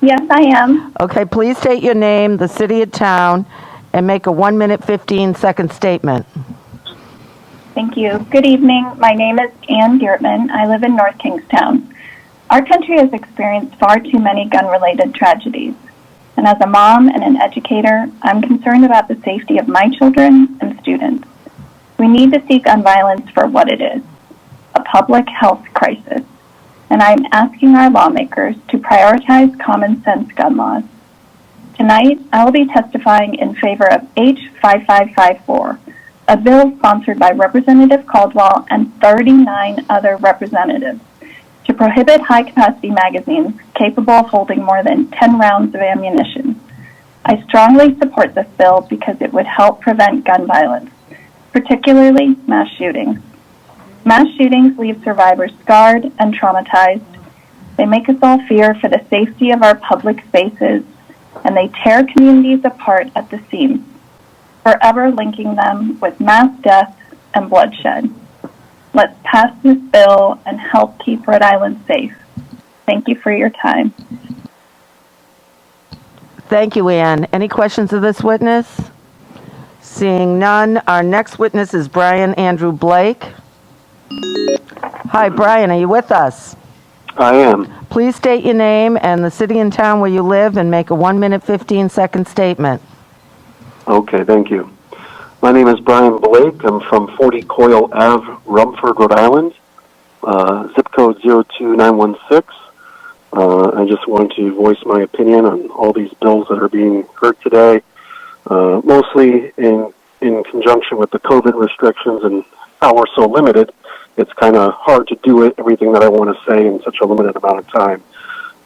Yes, I am. Okay, please state your name, the city and town, and make a 1 minute, 15-second statement. Thank you. Good evening. My name is Ann Giertmann. I live in North Kingstown. Our country has experienced far too many gun-related tragedies. And as a mom and an educator, I'm concerned about the safety of my children and students. We need to see gun violence for what it is, a public health crisis. And I'm asking our lawmakers to prioritize common sense gun laws. Tonight, I will be testifying in favor of H5554, a bill sponsored by Representative Caldwell and 39 other representatives to prohibit high-capacity magazines capable of holding more than 10 rounds of ammunition. I strongly support this bill because it would help prevent gun violence, particularly mass shootings. Mass shootings leave survivors scarred and traumatized. They make us all fear for the safety of our public spaces, and they tear communities apart at the seams, forever linking them with mass death and bloodshed. Let's pass this bill and help keep Rhode Island safe. Thank you for your time. Thank you, Ann. Any questions of this witness? Seeing none, our next witness is Brian Andrew Blake. Hi, Brian, are you with us? I am. Please state your name and the city and town where you live and make a 1-minute, 15-second statement. Okay, thank you. My name is Brian Blake. I'm from 40 Coyle Ave, Rumford, Rhode Island, zip code 02916. I just wanted to voice my opinion on all these bills that are being heard today, mostly in conjunction with the COVID restrictions and how we're so limited. It's kind of hard to do everything that I want to say in such a limited amount of time.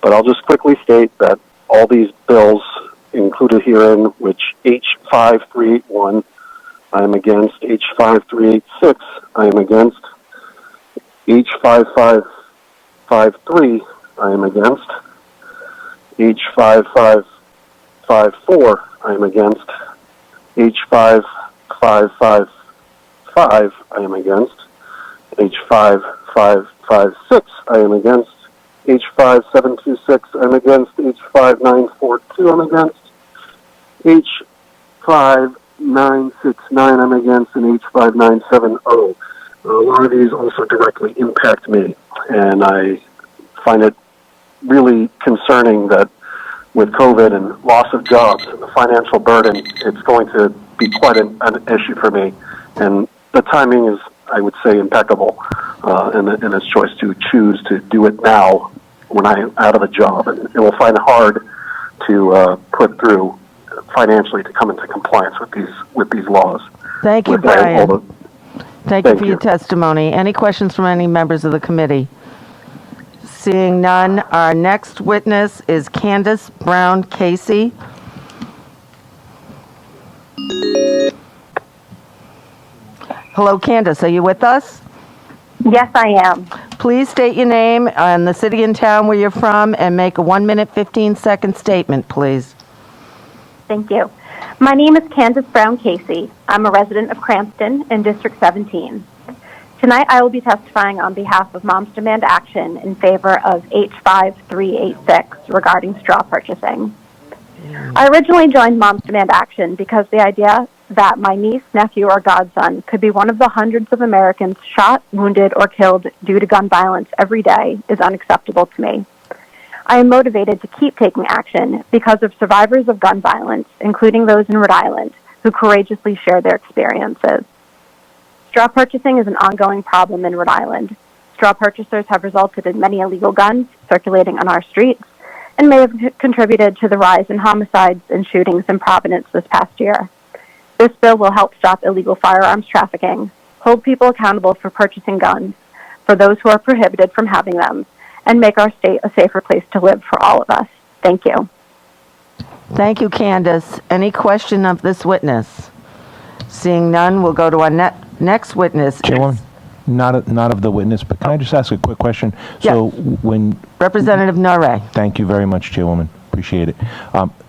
But I'll just quickly state that all these bills included herein, which H5381, I am against. H5386, I am against. H5553, I am against. H5554, I am against. H5555, I am against. H5556, I am against. H5726, I'm against. H5942, I'm against. H5969, I'm against. And H5970. A lot of these also directly impact me, and I find it really concerning that with COVID and loss of jobs and the financial burden, it's going to be quite an issue for me. And the timing is, I would say, impeccable in its choice to choose to do it now when I'm out of a job. And it will find it hard to put through financially to come into compliance with these laws. Thank you, Brian. Thank you for your testimony. Any questions from any members of the committee? Seeing none, our next witness is Candace Brown Casey. Hello, Candace, are you with us? Yes, I am. Please state your name and the city and town where you're from and make a 1-minute, 15-second statement, please. Thank you. My name is Candace Brown Casey. I'm a resident of Cranston in District 17. Tonight I will be testifying on behalf of Moms Demand Action in favor of H5386 regarding straw purchasing. I originally joined Moms Demand Action because the idea that my niece, nephew, or godson could be one of the hundreds of Americans shot, wounded, or killed due to gun violence every day is unacceptable to me. I am motivated to keep taking action because of survivors of gun violence, including those in Rhode Island, who courageously share their experiences. Straw purchasing is an ongoing problem in Rhode Island. Straw purchasers have resulted in many illegal guns circulating on our streets and may have contributed to the rise in homicides and shootings in Providence this past year. This bill will help stop illegal firearms trafficking, hold people accountable for purchasing guns, for those who are prohibited from having them, and make our state a safer place to live for all of us. Thank you. Thank you, Candace. Any question of this witness? Seeing none, we'll go to our next witness. Chairwoman, not of the witness, but can I just ask a quick question? So when Representative Norrie. Thank you very much, Chairwoman. Appreciate it.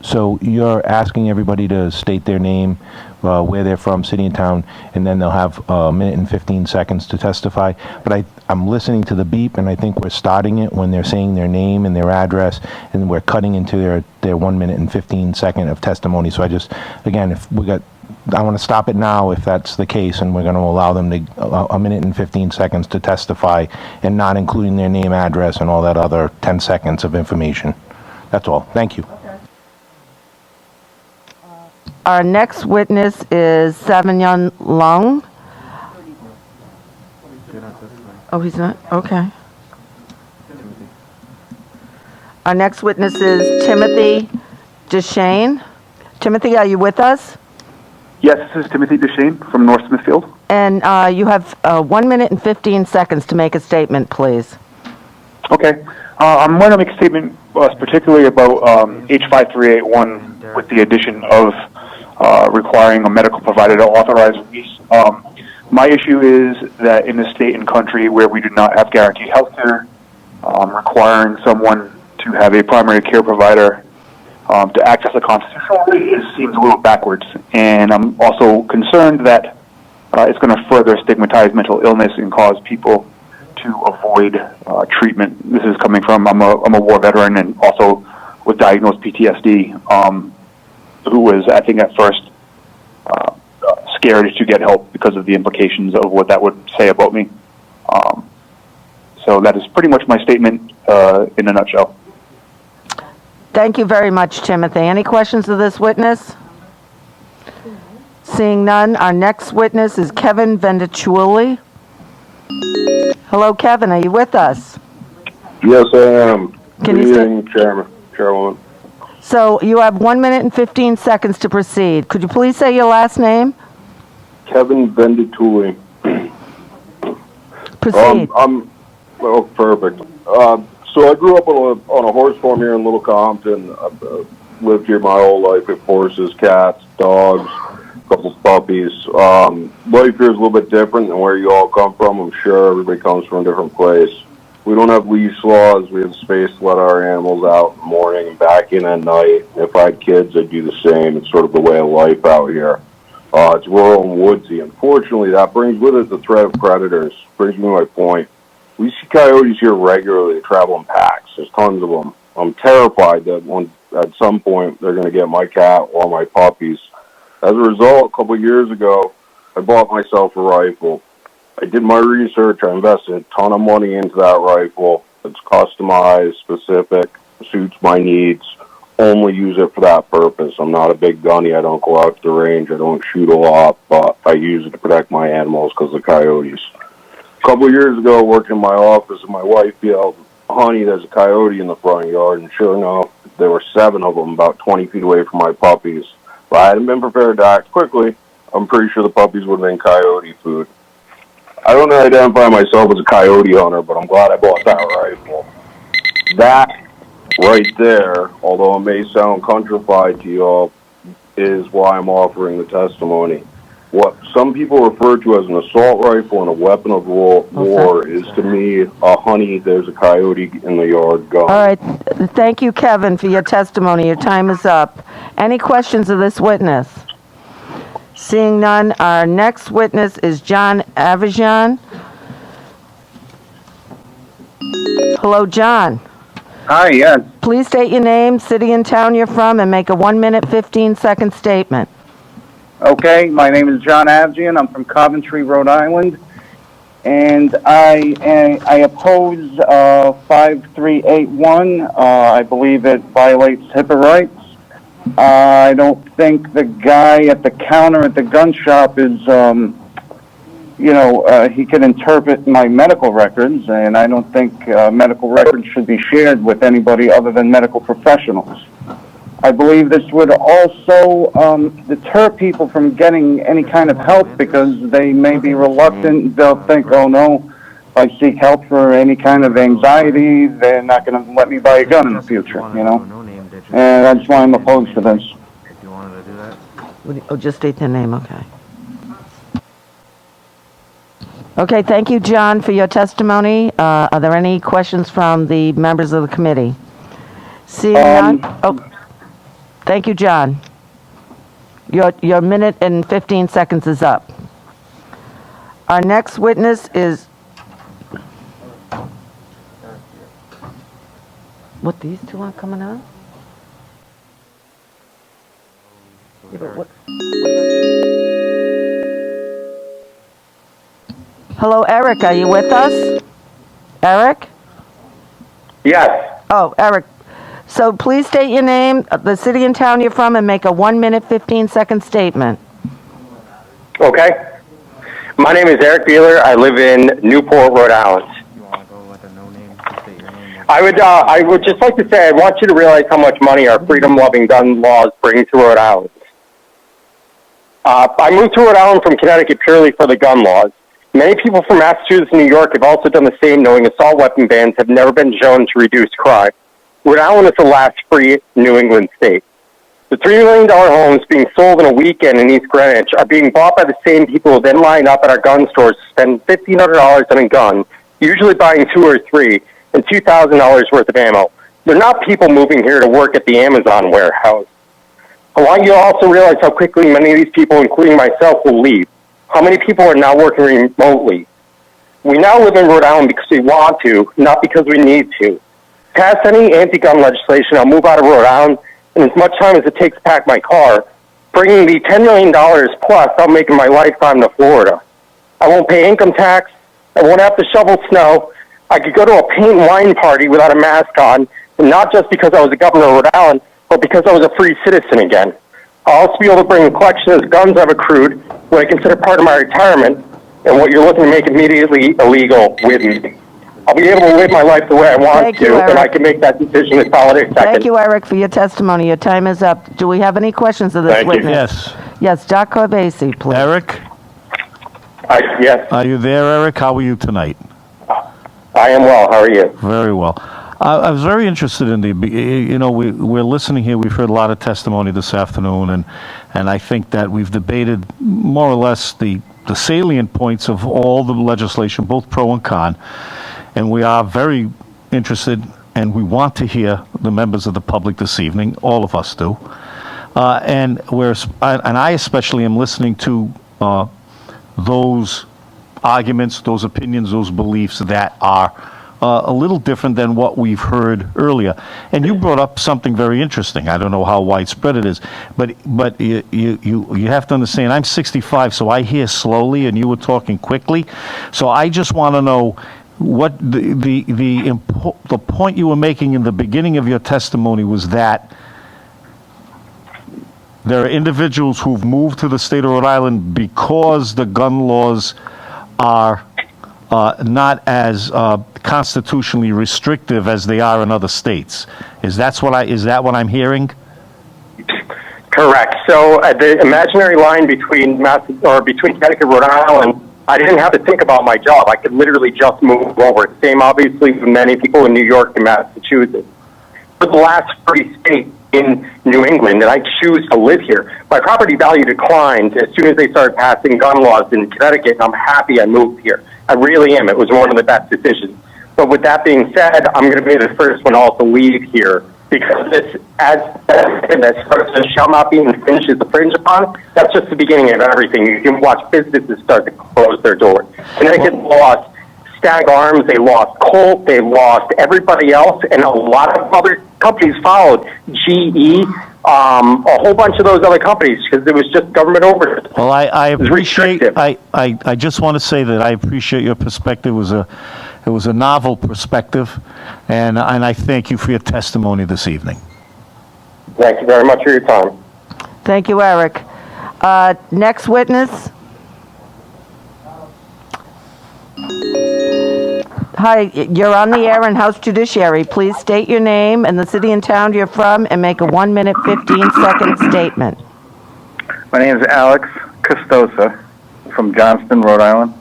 So you're asking everybody to state their name, where they're from, city and town, and then they'll have a minute and 15 seconds to testify. But I'm listening to the beep, and I think we're starting it when they're saying their name and their address, and we're cutting into their 1 minute and 15 second of testimony. So I just, again, I want to stop it now if that's the case, and we're going to allow them to a minute and 15 seconds to testify, and not including their name, address, and all that other 10 seconds of information. That's all. Thank you. Our next witness is Savion Long. Oh, he's not? Okay. Our next witness is Timothy Deshane. Timothy, are you with us? Yes, this is Timothy Deshane from North Smithfield. And you have 1 minute and 15 seconds to make a statement, please. Okay. I'm going to make a statement particularly about H5381 with the addition of requiring a medical provider to authorize release. My issue is that in this state and country where we do not have guaranteed health care, requiring someone to have a primary care provider to access a constitutional right seems a little backwards. And I'm also concerned that it's going to further stigmatize mental illness and cause people to avoid treatment. This is coming from, I'm a war veteran and also with diagnosed PTSD, who was, I think at first, scared to get help because of the implications of what that would say about me. So that is pretty much my statement in a nutshell. Thank you very much, Timothy. Any questions of this witness? Seeing none, our next witness is Kevin Vendecully. Hello, Kevin. Are you with us? Yes, I am. Can you say, Chairwoman? So you have 1 minute and 15 seconds to proceed. Could you please say your last name? Kevin Vendecully. Proceed. Perfect. So I grew up on a horse farm here in Little Compton. I've lived here my whole life with horses, cats, dogs, a couple puppies. Life here is a little bit different than where you all come from. I'm sure everybody comes from a different place. We don't have leash laws. We have space to let our animals out in the morning and back in at night. If I had kids, I'd do the same. It's sort of the way of life out here. It's rural and woodsy. Unfortunately, that brings with it the threat of predators. Brings me to my point. We see coyotes here regularly. They travel in packs. There's tons of them. I'm terrified that at some point they're going to get my cat or my puppies. As a result, a couple of years ago, I bought myself a rifle. I did my research. I invested a ton of money into that rifle. It's customized, specific, suits my needs. Only use it for that purpose. I'm not a big gunny. I don't go out to the range. I don't shoot a lot, but I use it to protect my animals because of coyotes. A couple of years ago, working in my office, and my wife yelled, "Honey, there's a coyote in the front yard." And sure enough, there were 7 of them about 20 feet away from my puppies. If I hadn't been prepared to act quickly, I'm pretty sure the puppies would have been coyote food. I don't identify myself as a coyote hunter, but I'm glad I bought that rifle. That right there, although it may sound countrified to y'all, is why I'm offering the testimony. What some people refer to as an assault rifle and a weapon of war is, to me, a honey, there's a coyote in the yard gun. All right. Thank you, Kevin, for your testimony. Your time is up. Any questions of this witness? Seeing none, our next witness is John Avajan. Hello, John. Hi, yes. Please state your name, city and town you're from, and make a 1 minute, 15-second statement. Okay, my name is John Avgian. I'm from Coventry, Rhode Island, and I oppose 5381. I believe it violates HIPAA rights. I don't think the guy at the counter at the gun shop is, he can interpret my medical records, and I don't think medical records should be shared with anybody other than medical professionals. I believe this would also deter people from getting any kind of help because they may be reluctant. They'll think, oh no, if I seek help for any kind of anxiety, they're not going to let me buy a gun in the future, And that's why I'm opposed to this. Oh, just state the name, okay. Okay, thank you, John, for your testimony. Are there any questions from the members of the committee? Seeing none? Oh, thank you, John. Your minute and 15 seconds is up. Our next witness is... What, these two aren't coming on? Yeah, but what? Hello, Eric. Are you with us? Eric? Yes. Oh, Eric. So please state your name, the city and town you're from, and make a 1-minute, 15-second statement. Okay. My name is Eric Beeler. I live in Newport, Rhode Island. I would just like to say I want you to realize how much money our freedom-loving gun laws bring to Rhode Island. I moved to Rhode Island from Connecticut purely for the gun laws. Many people from Massachusetts and New York have also done the same, knowing assault weapon bans have never been shown to reduce crime. Rhode Island is the last free New England state. The $3 million homes being sold in a weekend in East Greenwich are being bought by the same people who then line up at our gun stores to spend $1,500 on a gun, usually buying 2 or 3, and $2,000 worth of ammo. They're not people moving here to work at the Amazon warehouse. I want you to also realize how quickly many of these people, including myself, will leave. How many people are now working remotely? We now live in Rhode Island because we want to, not because we need to. Pass any anti-gun legislation, I'll move out of Rhode Island in as much time as it takes to pack my car, bringing the $10 million plus I'll make in my lifetime to Florida. I won't pay income tax. I won't have to shovel snow. I could go to a paint and wine party without a mask on, and not just because I was a governor of Rhode Island, but because I was a free citizen again. I'll also be able to bring a collection of guns I've accrued, what I consider part of my retirement, and what you're looking to make immediately illegal with me. I'll be able to live my life the way I want to, and I can make that decision this holiday second. Thank you, Eric, for your testimony. Your time is up. Do we have any questions of this Thank you. witness? Yes. Yes, Doc Corbasi, please. Eric? Yes. Are you there, Eric? How are you tonight? I am well. How are you? Very well. I was very interested in we're listening here. We've heard a lot of testimony this afternoon, and I think that we've debated more or less the salient points of all the legislation, both pro and con. And we are very interested, and we want to hear the members of the public this evening. All of us do. And I especially am listening to those arguments, those opinions, those beliefs that are a little different than what we've heard earlier. And you brought up something very interesting. I don't know how widespread it is, but you have to understand, I'm 65, so I hear slowly, and you were talking quickly. So I just want to know what the point you were making in the beginning of your testimony was that there are individuals who've moved to the state of Rhode Island because the gun laws are not as constitutionally restrictive as they are in other states. Is that what I'm hearing? Correct. So the imaginary line between Connecticut and Rhode Island, I didn't have to think about my job. I could literally just move over. Same, obviously, for many people in New York and Massachusetts. For the last free state in New England, and I choose to live here. My property value declined as soon as they started passing gun laws in Connecticut, and I'm happy I moved here. I really am. It was one of the best decisions. But with that being said, I'm going to be the first one to also leave here, because this, as this shall not be infringed, is infringed upon. That's just the beginning of everything. You can watch businesses start to close their doors. Connecticut lost Stag Arms, they lost Colt, they lost everybody else, and a lot of other companies followed. GE, a whole bunch of those other companies, because it was just government oversight. Well, I appreciate. I just want to say that I appreciate your perspective. It was a novel perspective, and I thank you for your testimony this evening. Thank you very much for your time. Thank you, Eric. Next witness. Hi, you're on the air in House Judiciary. Please state your name and the city and town you're from, and make a 1-minute, 15-second statement. My name is Alex Costosa from Johnston, Rhode Island.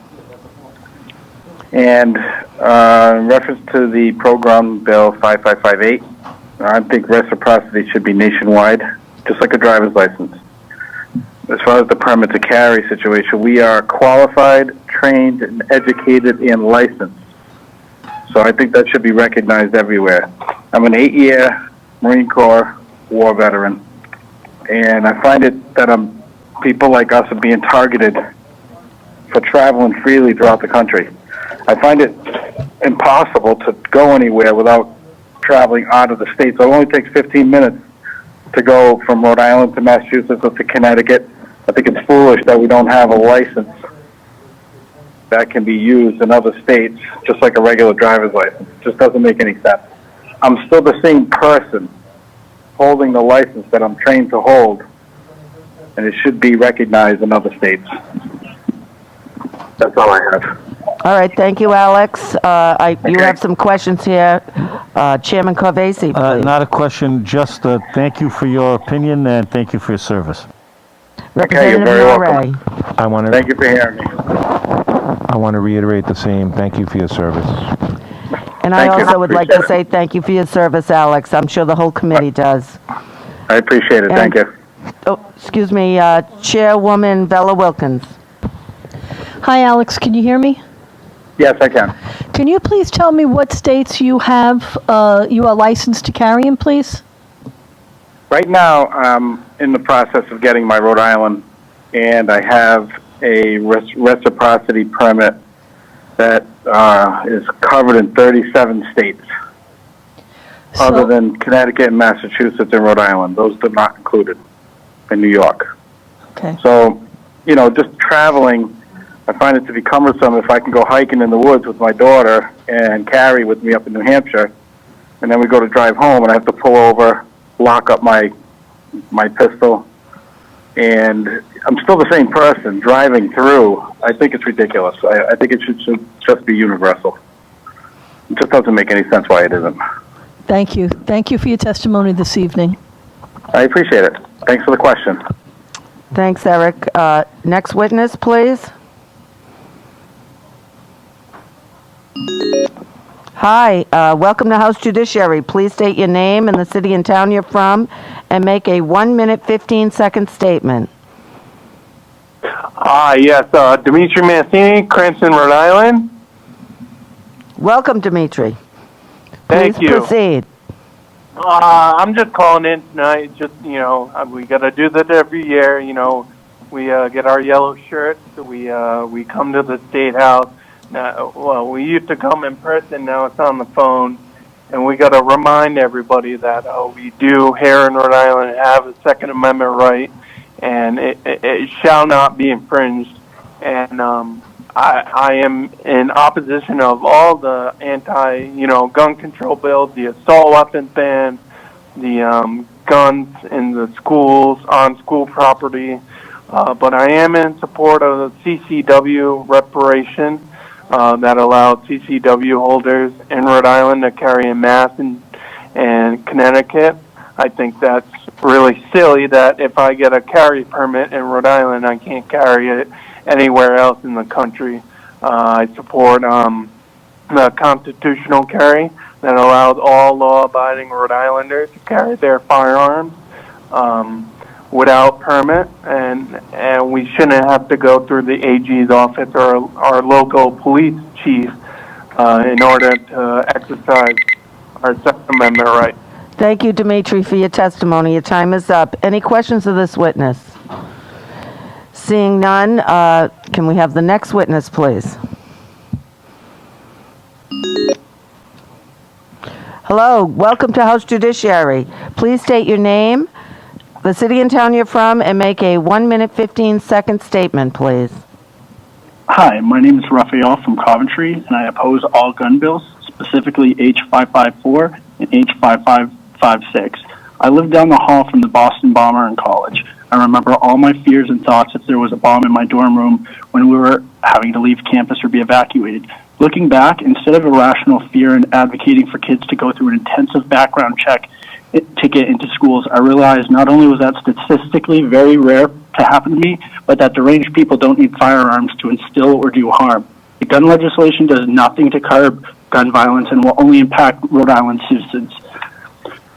And in reference to the program bill 5558, I think reciprocity should be nationwide, just like a driver's license. As far as the permit to carry situation, we are qualified, trained, and educated and licensed. So I think that should be recognized everywhere. I'm an 8-year Marine Corps war veteran, and I find it that people like us are being targeted for traveling freely throughout the country. I find it impossible to go anywhere without traveling out of the state. So it only takes 15 minutes to go from Rhode Island to Massachusetts or to Connecticut. I think it's foolish that we don't have a license that can be used in other states, just like a regular driver's license. It just doesn't make any sense. I'm still the same person holding the license that I'm trained to hold, and it should be recognized in other states. That's all I have. All right, thank you, Alex. You have some questions here. Chairman Corvese, please. Not a question, just thank you for your opinion and thank you for your service. Representative very Norrie. Thank you for hearing me. I want to reiterate the same. Thank you for your service. And I also would like to say thank you for your service, Alex. I'm sure the whole committee does. I appreciate it. Thank you. Oh, excuse me, Chairwoman Bella Wilkins. Hi, Alex. Can you hear me? Yes, I can. Can you please tell me what states you have you are licensed to carry in, please? Right now, I'm in the process of getting my Rhode Island, and I have a reciprocity permit that is covered in 37 states, other than Connecticut and Massachusetts and Rhode Island. Those are not included in New York. Okay. So, just traveling, I find it to be cumbersome if I can go hiking in the woods with my daughter and carry with me up in New Hampshire, and then we go to drive home and I have to pull over, lock up my pistol, and I'm still the same person driving through. I think it's ridiculous. I think it should just be universal. It just doesn't make any sense why it isn't. Thank you. Thank you for your testimony this evening. I appreciate it. Thanks for the question. Thanks, Eric. Next witness, please. Hi, welcome to House Judiciary. Please state your name and the city and town you're from, and make a 1-minute, 15-second statement. Yes, Dimitri Mancini, Cranston, Rhode Island. Welcome, Dimitri. Thank Please you. proceed. I'm just calling in tonight. We got to do that every year. We get our yellow shirts. We come to the State House. We used to come in person. Now it's on the phone, and we got to remind everybody that we do here in Rhode Island have a Second Amendment right, and it shall not be infringed. And I am in opposition of all the gun control bills, the assault weapons ban, the guns in the schools, on school property. But I am in support of the CCW reparation that allowed CCW holders in Rhode Island to carry in Mass and Connecticut. I think that's really silly that if I get a carry permit in Rhode Island, I can't carry it anywhere else in the country. I support the constitutional carry that allows all law-abiding Rhode Islanders to carry their firearms without permit, and we shouldn't have to go through the AG's office or our local police chief in order to exercise our Second Amendment right. Thank you, Dimitri, for your testimony. Your time is up. Any questions of this witness? Seeing none, can we have the next witness, please? Hello, welcome to House Judiciary. Please state your name, the city and town you're from, and make a 1-minute, 15-second statement, please. Hi, my name is Raphael from Coventry, and I oppose all gun bills, specifically H.554 and H.5556. I lived down the hall from the Boston bomber in college. I remember all my fears and thoughts if there was a bomb in my dorm room when we were having to leave campus or be evacuated. Looking back, instead of irrational fear and advocating for kids to go through an intensive background check to get into schools, I realized not only was that statistically very rare to happen to me, but that deranged people don't need firearms to instill or do harm. The gun legislation does nothing to curb gun violence and will only impact Rhode Island citizens.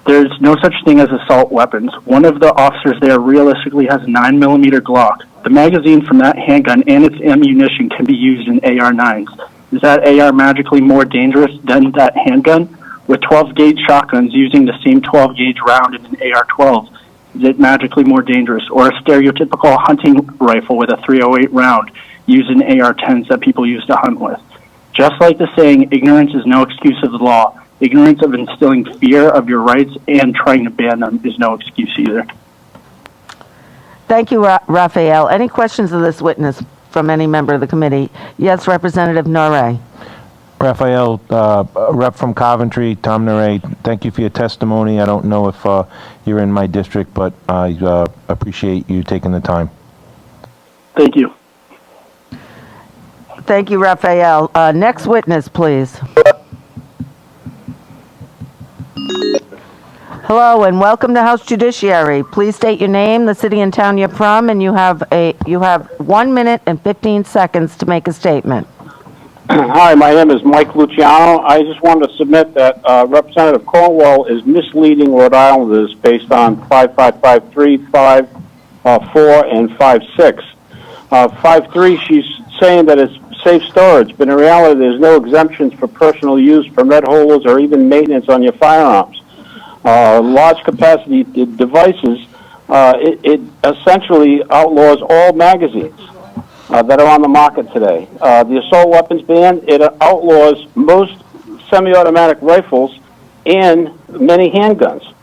There's no such thing as assault weapons. One of the officers there realistically has a 9mm Glock. The magazine from that handgun and its ammunition can be used in AR-9s. Is that AR magically more dangerous than that handgun? With 12-gauge shotguns using the same 12-gauge round in an AR-12, is it magically more dangerous? Or a stereotypical hunting rifle with a .308 round used in AR-10s that people use to hunt with? Just like the saying, ignorance is no excuse of the law, ignorance of instilling fear of your rights and trying to ban them is no excuse either. Thank you, Raphael. Any questions of this witness from any member of the committee? Yes, Representative Norrie. Raphael, rep from Coventry, Tom Naray, thank you for your testimony. I don't know if you're in my district, but I appreciate you taking the time. Thank you. Thank you, Raphael. Next witness, please. Hello and welcome to House Judiciary. Please state your name, the city and town you're from, and you have 1 minute and 15 seconds to make a statement. Hi, my name is Mike Luciano. I just wanted to submit that Representative Cornwell is misleading Rhode Islanders based on 5553, 54, and 56. 53, she's saying that it's safe storage, but in reality, there's no exemptions for personal use, permit holders, or even maintenance on your firearms. Large capacity devices, it essentially outlaws all magazines that are on the market today. The assault weapons ban, it outlaws most semi-automatic rifles and many handguns.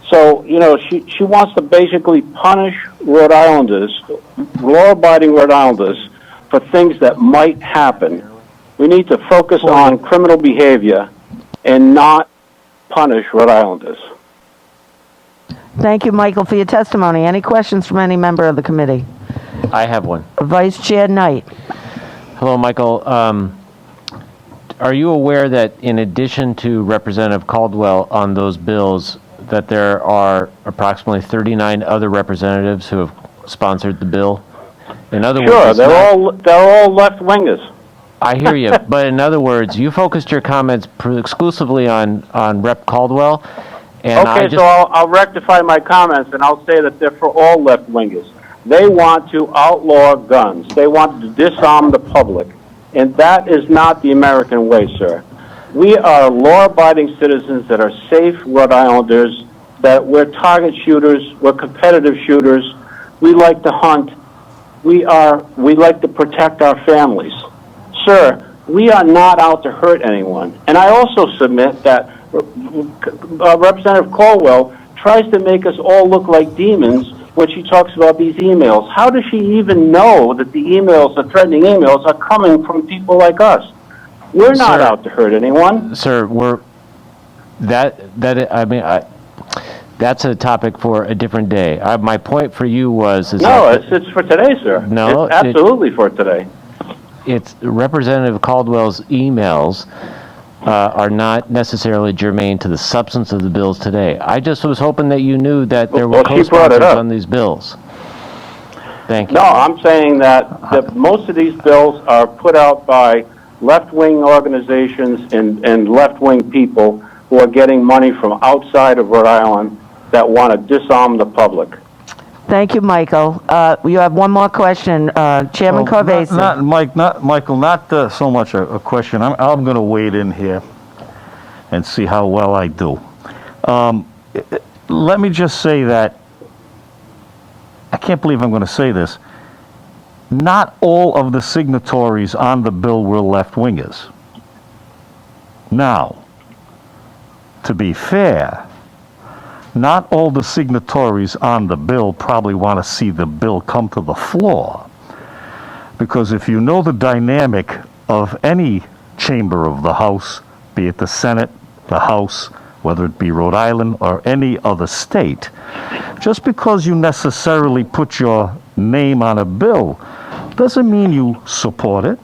So, you know, she wants to basically punish Rhode Islanders, law-abiding Rhode Islanders, for things that might happen. We need to focus on criminal behavior and not punish Rhode Islanders. Thank you, Michael, for your testimony. Any questions from any member of the committee? I have one. Vice Chair Knight. Hello, Michael. Are you aware that in addition to Representative Caldwell on those bills, that there are approximately 39 other representatives who have sponsored the bill? In other words, they're all left-wingers. I hear you, but in other words, you focused your comments exclusively on Rep. Caldwell. And okay, so I'll rectify my comments, and I'll say that they're for all left-wingers. They want to outlaw guns. They want to disarm the public. And that is not the American way, sir. We are law-abiding citizens that are safe Rhode Islanders, that we're target shooters, we're competitive shooters, we like to hunt, we like to protect our families. Sir, we are not out to hurt anyone. And I also submit that Representative Caldwell tries to make us all look like demons when she talks about these emails. How does she even know that the emails, the threatening emails, are coming from people like us? We're not out to hurt anyone. Sir, that's a topic for a different day. My point for you was... it's for today, sir. No. It's absolutely for today. It's Representative Caldwell's emails are not necessarily germane to the substance of the bills today. I just was hoping that you knew that there were co-sponsors on these bills. Thank you. No, I'm saying that most of these bills are put out by left-wing organizations and left-wing people who are getting money from outside of Rhode Island that want to disarm the public. Thank you, Michael. You have one more question. Chairman Corvese. Not so much a question. I'm going to wade in here and see how well I do. Let me just say that I can't believe I'm going to say this. Not all of the signatories on the bill were left-wingers. Now, to be fair, not all the signatories on the bill probably want to see the bill come to the floor. Because if you know the dynamic of any chamber of the House, be it the Senate, the House, whether it be Rhode Island or any other state, just because you necessarily put your name on a bill doesn't mean you support it,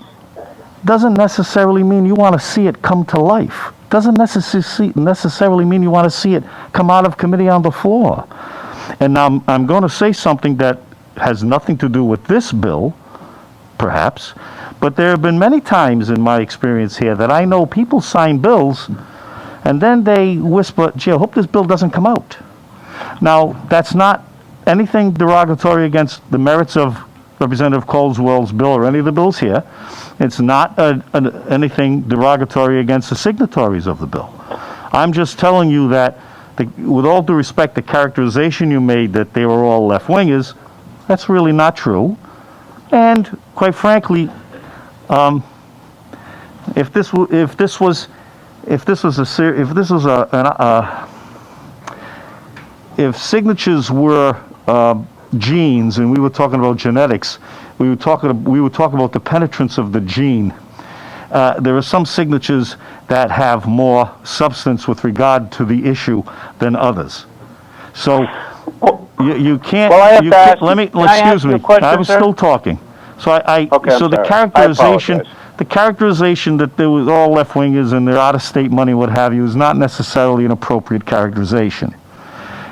doesn't necessarily mean you want to see it come to life. Doesn't necessarily mean you want to see it come out of committee on the floor. And I'm going to say something that has nothing to do with this bill, perhaps, but there have been many times in my experience here that I know people sign bills and then they whisper, gee, I hope this bill doesn't come out. Now, that's not anything derogatory against the merits of Representative Caldwell's bill or any of the bills here. It's not anything derogatory against the signatories of the bill. I'm just telling you that, with all due respect, the characterization you made that they were all left-wingers, that's really not true. And quite frankly, if signatures were genes, and we were talking about genetics, we would talk about the penetrance of the gene, there are some signatures that have more substance with regard to the issue than others. So you can't. Well, I have you to can't ask you- let me. can I ask Excuse you me. a question, I was sir? still talking. So Okay, so I'm the sorry. characterization. I apologize. The characterization that there was all left-wingers and they're out-of-state money, what have you, is not necessarily an appropriate characterization.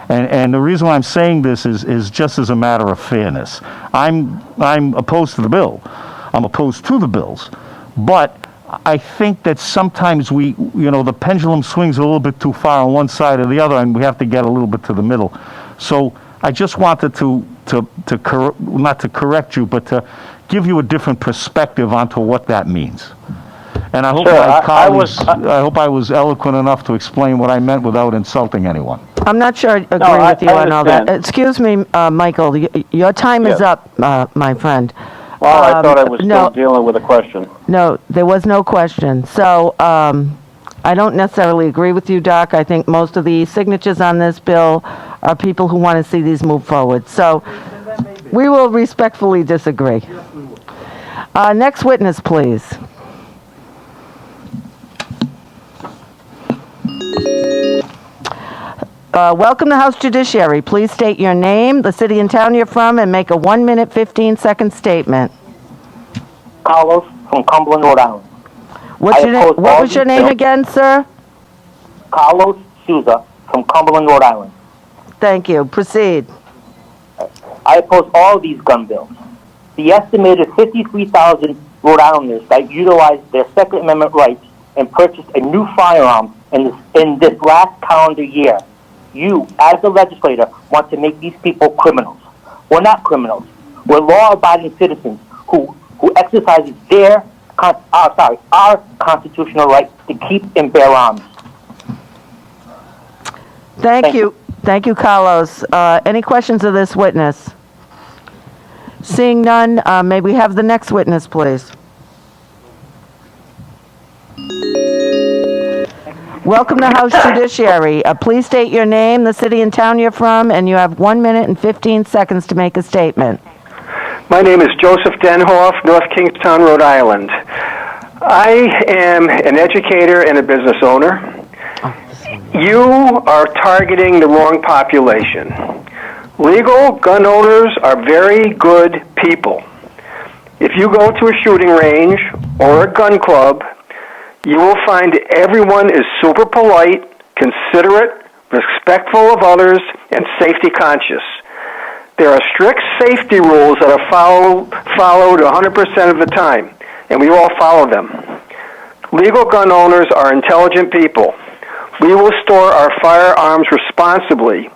And the reason why I'm saying this is just as a matter of fairness. I'm opposed to the bill. I'm opposed to the bills. But I think that sometimes the pendulum swings a little bit too far on one side or the other, and we have to get a little bit to the middle. So I just wanted not to correct you, but to give you a different perspective onto what that means. And I hope I hope I was eloquent enough to explain what I meant without insulting anyone. I'm not sure I agree with you on all that. understand. Excuse me, Michael, your time is Yes. up, my friend. Well, I thought I was no, still dealing with a question. No, there was no question. So I don't necessarily agree with you, Doc. I think most of the signatures on this bill are people who want to see these move forward. So we will respectfully disagree. Next witness, please. Welcome to House Judiciary. Please state your name, the city and town you're from, and make a 1-minute, 15-second statement. Carlos from Cumberland, Rhode Island. What was your name again, sir? Carlos Souza from Cumberland, Rhode Island. Thank you. Proceed. I oppose all of these gun bills. The estimated 53,000 Rhode Islanders that utilized their Second Amendment rights and purchased a new firearm in this last calendar year. You, as the legislator, want to make these people criminals. We're not criminals. We're law-abiding citizens who exercises our constitutional right to keep and bear arms. Thank you. Thank you, Carlos. Any questions of this witness? Seeing none, may we have the next witness, please? Welcome to House Judiciary. Please state your name, the city and town you're from, and you have 1 minute and 15 seconds to make a statement. My name is Joseph Denhoff, North Kingstown, Rhode Island. I am an educator and a business owner. You are targeting the wrong population. Legal gun owners are very good people. If you go to a shooting range or a gun club, you will find everyone is super polite, considerate, respectful of others, and safety conscious. There are strict safety rules that are followed 100% of the time, and we all follow them. Legal gun owners are intelligent people. We will store our firearms responsibly,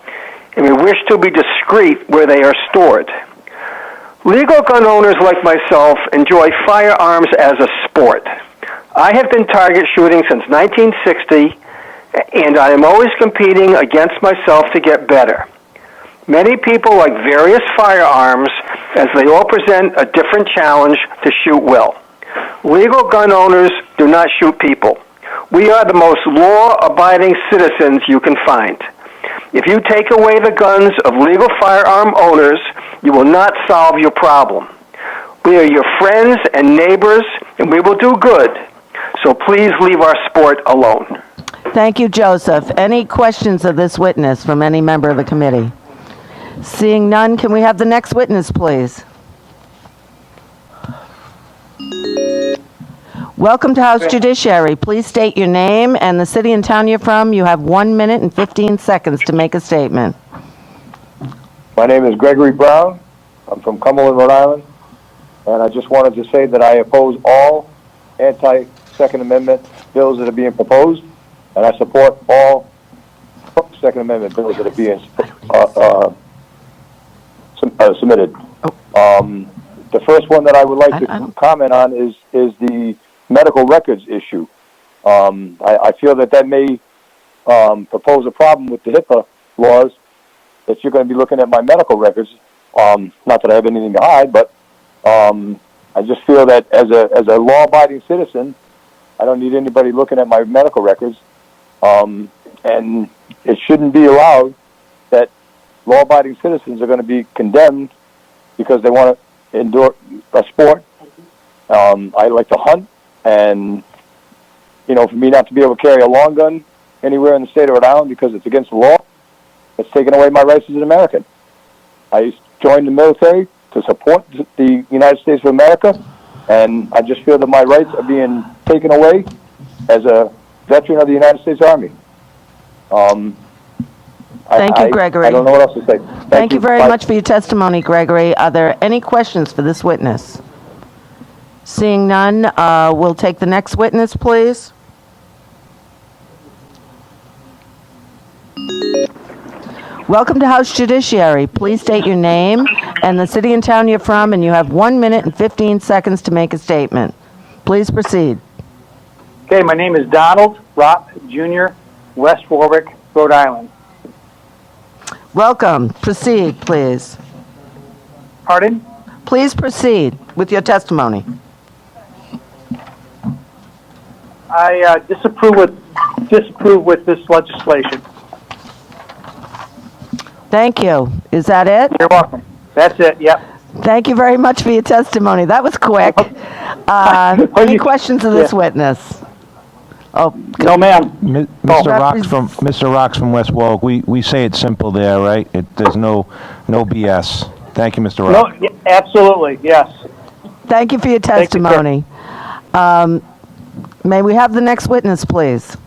and we wish to be discreet where they are stored. Legal gun owners like myself enjoy firearms as a sport. I have been target shooting since 1960, and I am always competing against myself to get better. Many people like various firearms as they all present a different challenge to shoot well. Legal gun owners do not shoot people. We are the most law-abiding citizens you can find. If you take away the guns of legal firearm owners, you will not solve your problem. We are your friends and neighbors, and we will do good. So please leave our sport alone. Thank you, Joseph. Any questions of this witness from any member of the committee? Seeing none, can we have the next witness, please? Welcome to House Judiciary. Please state your name and the city and town you're from. You have 1 minute and 15 seconds to make a statement. My name is Gregory Brown. I'm from Cumberland, Rhode Island. And I just wanted to say that I oppose all anti-Second Amendment bills that are being proposed, and I support all Second Amendment bills that are being submitted. The first one that I would like to comment on is the medical records issue. I feel that may propose a problem with the HIPAA laws, that you're going to be looking at my medical records. Not that I have anything to hide, but I just feel that as a law-abiding citizen, I don't need anybody looking at my medical records. And it shouldn't be allowed that law-abiding citizens are going to be condemned because they want to endure a sport. I like to hunt. And, you know, for me not to be able to carry a long gun anywhere in the state of Rhode Island because it's against the law, it's taken away my rights as an American. I joined the military to support the United States of America, and I just feel that my rights are being taken away as a veteran of the United States Army. Thank you, Gregory. I don't know what else to say. Thank you very much for your testimony, Gregory. Are there any questions for this witness? Seeing none, we'll take the next witness, please. Welcome to House Judiciary. Please state your name and the city and town you're from, and you have 1 minute and 15 seconds to make a statement. Please proceed. Okay, my name is Donald Ropp Jr., West Warwick, Rhode Island. Welcome. Proceed, please. Pardon? Please proceed with your testimony. I disapprove with this legislation. Thank you. Is that it? You're welcome. That's it, yep. Thank you very much for your testimony. That was quick. Any questions of this witness? Oh, no, ma'am. Mr. Rocks from West Warwick. We say it simple there, right? There's no BS. Thank you, Mr. Rock. No, absolutely, yes. Thank you for your testimony. May we have the next witness, please?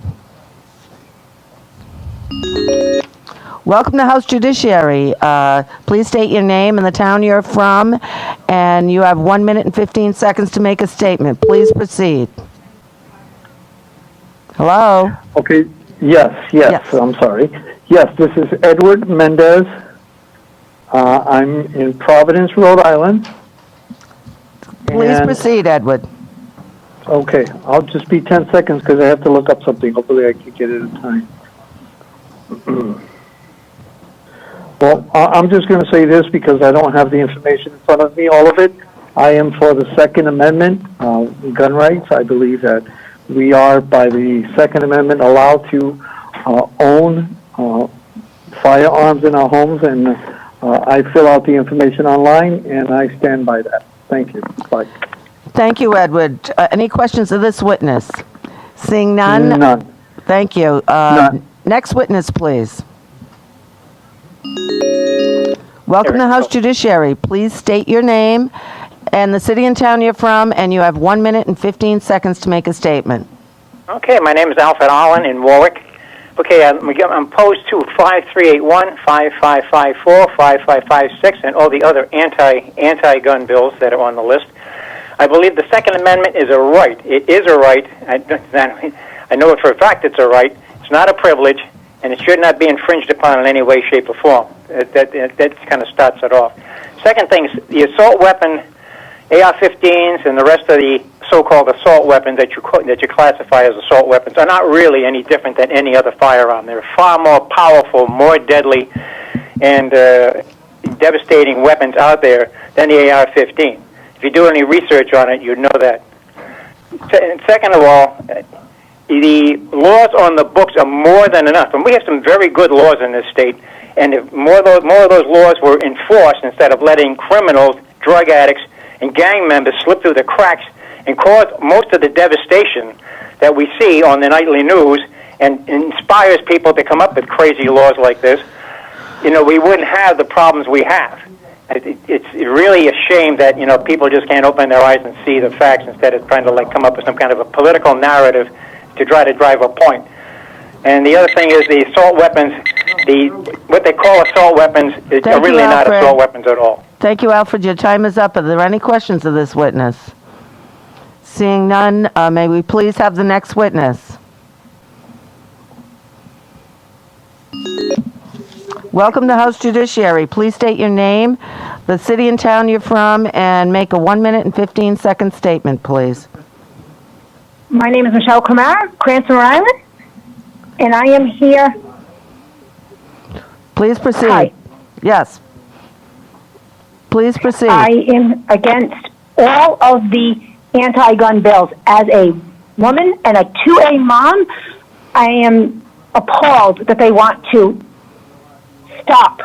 Welcome to House Judiciary. Please state your name and the town you're from, and you have 1 minute and 15 seconds to make a statement. Please proceed. Hello? Okay, yes, I'm sorry. Yes, this is Edward Mendez. I'm in Providence, Rhode Island. Please proceed, Edward. Okay, I'll just be 10 seconds because I have to look up something. Hopefully I can get it in time. Well, I'm just going to say this because I don't have the information in front of me, all of it. I am for the Second Amendment, gun rights. I believe that we are, by the Second Amendment, allowed to own firearms in our homes, and I fill out the information online, and I stand by that. Thank you. Bye. Thank you, Edward. Any questions of this witness? Seeing none? None. Thank you. None. Next witness, please. Welcome to House Judiciary. Please state your name and the city and town you're from, and you have 1 minute and 15 seconds to make a statement. Okay, my name is Alfred Allen in Warwick. Okay, I'm opposed to 5381, 5554, 5556, and all the other anti-gun bills that are on the list. I believe the Second Amendment is a right. It is a right. I know it for a fact it's a right. It's not a privilege, and it should not be infringed upon in any way, shape, or form. That kind of starts it off. Second thing is the assault weapon, AR-15s, and the rest of the so-called assault weapons that you classify as assault weapons are not really any different than any other firearm. They're far more powerful, more deadly, and devastating weapons out there than the AR-15. If you do any research on it, you'd know that. Second of all, the laws on the books are more than enough, and we have some very good laws in this state. And if more of those laws were enforced instead of letting criminals, drug addicts, and gang members slip through the cracks and cause most of the devastation that we see on the nightly news and inspires people to come up with crazy laws like this, we wouldn't have the problems we have. It's really a shame that, people just can't open their eyes and see the facts instead of trying to come up with some kind of a political narrative to try to drive a point. And the other thing is the assault weapons, what they call assault weapons are really not assault weapons at all. Thank you, Alfred. Your time is up. Are there any questions of this witness? Seeing none, may we please have the next witness? Welcome to House Judiciary. Please state your name, the city and town you're from, and make a 1 minute and 15 second statement, please. My name is Michelle Kamara, Cranston, Rhode Island, and I am here. Please proceed. Hi. Yes. Please proceed. I am against all of the anti-gun bills. As a woman and a 2A mom, I am appalled that they want to stop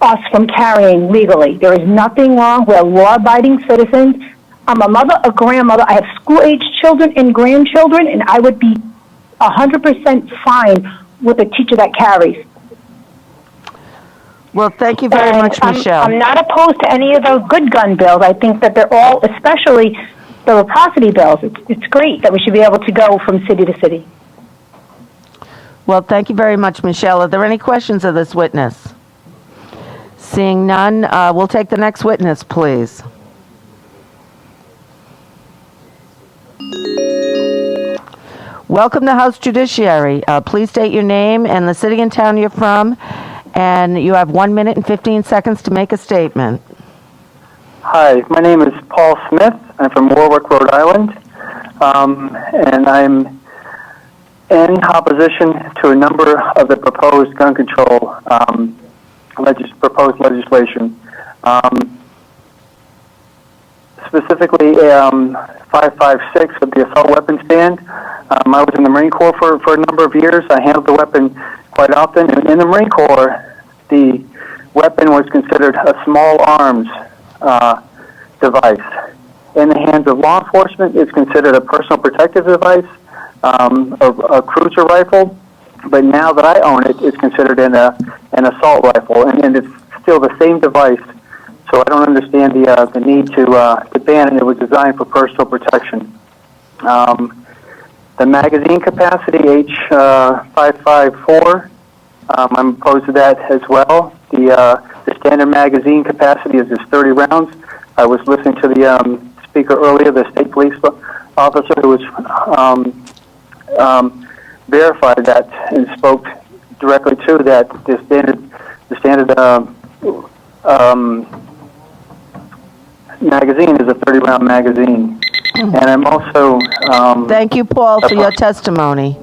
us from carrying legally. There is nothing wrong. We're law-abiding citizens. I'm a mother, a grandmother. I have school-age children and grandchildren, and I would be 100% fine with a teacher that carries. Well, thank you very much, Michelle. I'm not opposed to any of those good gun bills. I think that they're all, especially the reciprocity bills. It's great that we should be able to go from city to city. Well, thank you very much, Michelle. Are there any questions of this witness? Seeing none, we'll take the next witness, please. Welcome to House Judiciary. Please state your name and the city and town you're from, and you have 1 minute and 15 seconds to make a statement. Hi, my name is Paul Smith. I'm from Warwick, Rhode Island, and I'm in opposition to a number of the proposed gun control proposed legislation. Specifically, 556 with the assault weapons ban. I was in the Marine Corps for a number of years. I handled the weapon quite often. In the Marine Corps, the weapon was considered a small arms device. In the hands of law enforcement, it's considered a personal protective device, a cruiser rifle. But now that I own it, it's considered an assault rifle, and it's still the same device. So I don't understand the need to ban it. It was designed for personal protection. The magazine capacity, H554, I'm opposed to that as well. The standard magazine capacity is just 30 rounds. I was listening to the speaker earlier, the state police officer, who was verified that and spoke directly to that the standard magazine is a 30-round magazine. And I'm also... Thank you, Paul, for your testimony.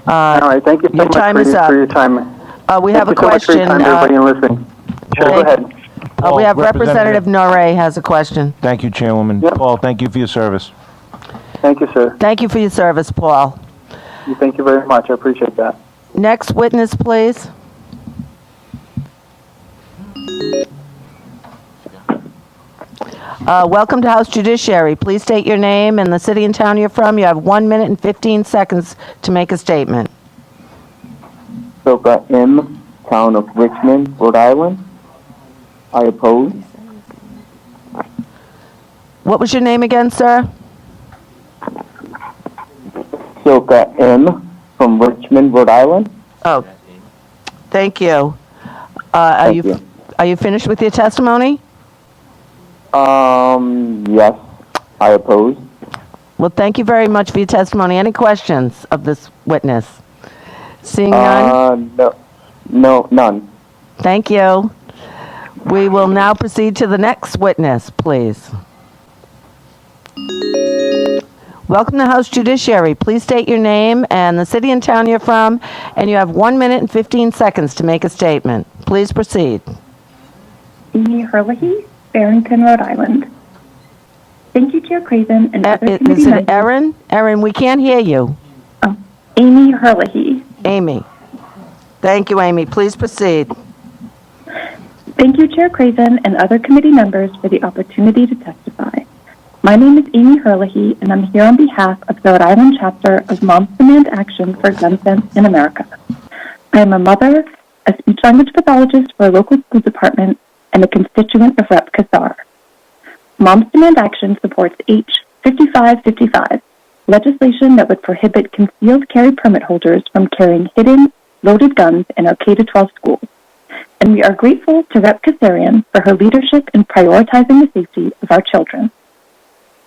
All right, thank you so much for your time. We have a question. Thank you so much for your time, everybody, and listening. Sure, go ahead. We have Representative Norrie has a question. Thank you, Chairwoman. Yep. Paul, thank you for your service. Thank you, sir. Thank you for your service, Paul. Thank you very much. I appreciate that. Next witness, please. Welcome to House Judiciary. Please state your name and the city and town you're from. You have 1 minute and 15 seconds to make a statement. Soka M., town of Richmond, Rhode Island. I oppose. What was your name again, sir? Soka M. from Richmond, Rhode Island. Oh, thank you. Are you finished with your testimony? Yes, I oppose. Well, thank you very much for your testimony. Any questions of this witness? Seeing none? No, none. Thank you. We will now proceed to the next witness, please. Welcome to House Judiciary. Please state your name and the city and town you're from, and you have 1 minute and 15 seconds to make a statement. Please proceed. Amy Herlihy, Barrington, Rhode Island. Thank you, Chair Craven and other committee Is members. it Erin? Erin, we can't hear you. Oh, Amy Herlihy. Amy. Thank you, Amy. Please proceed. Thank you, Chair Craven and other committee members for the opportunity to testify. My name is Amy Herlihy, and I'm here on behalf of the Rhode Island chapter of Moms Demand Action for Gun Sense in America. I am a mother, a speech-language pathologist for a local school department, and a constituent of Rep. Kassar. Moms Demand Action supports H. 5555, legislation that would prohibit concealed carry permit holders from carrying hidden, loaded guns in our K-12 schools. And we are grateful to Rep. Kassarian for her leadership in prioritizing the safety of our children.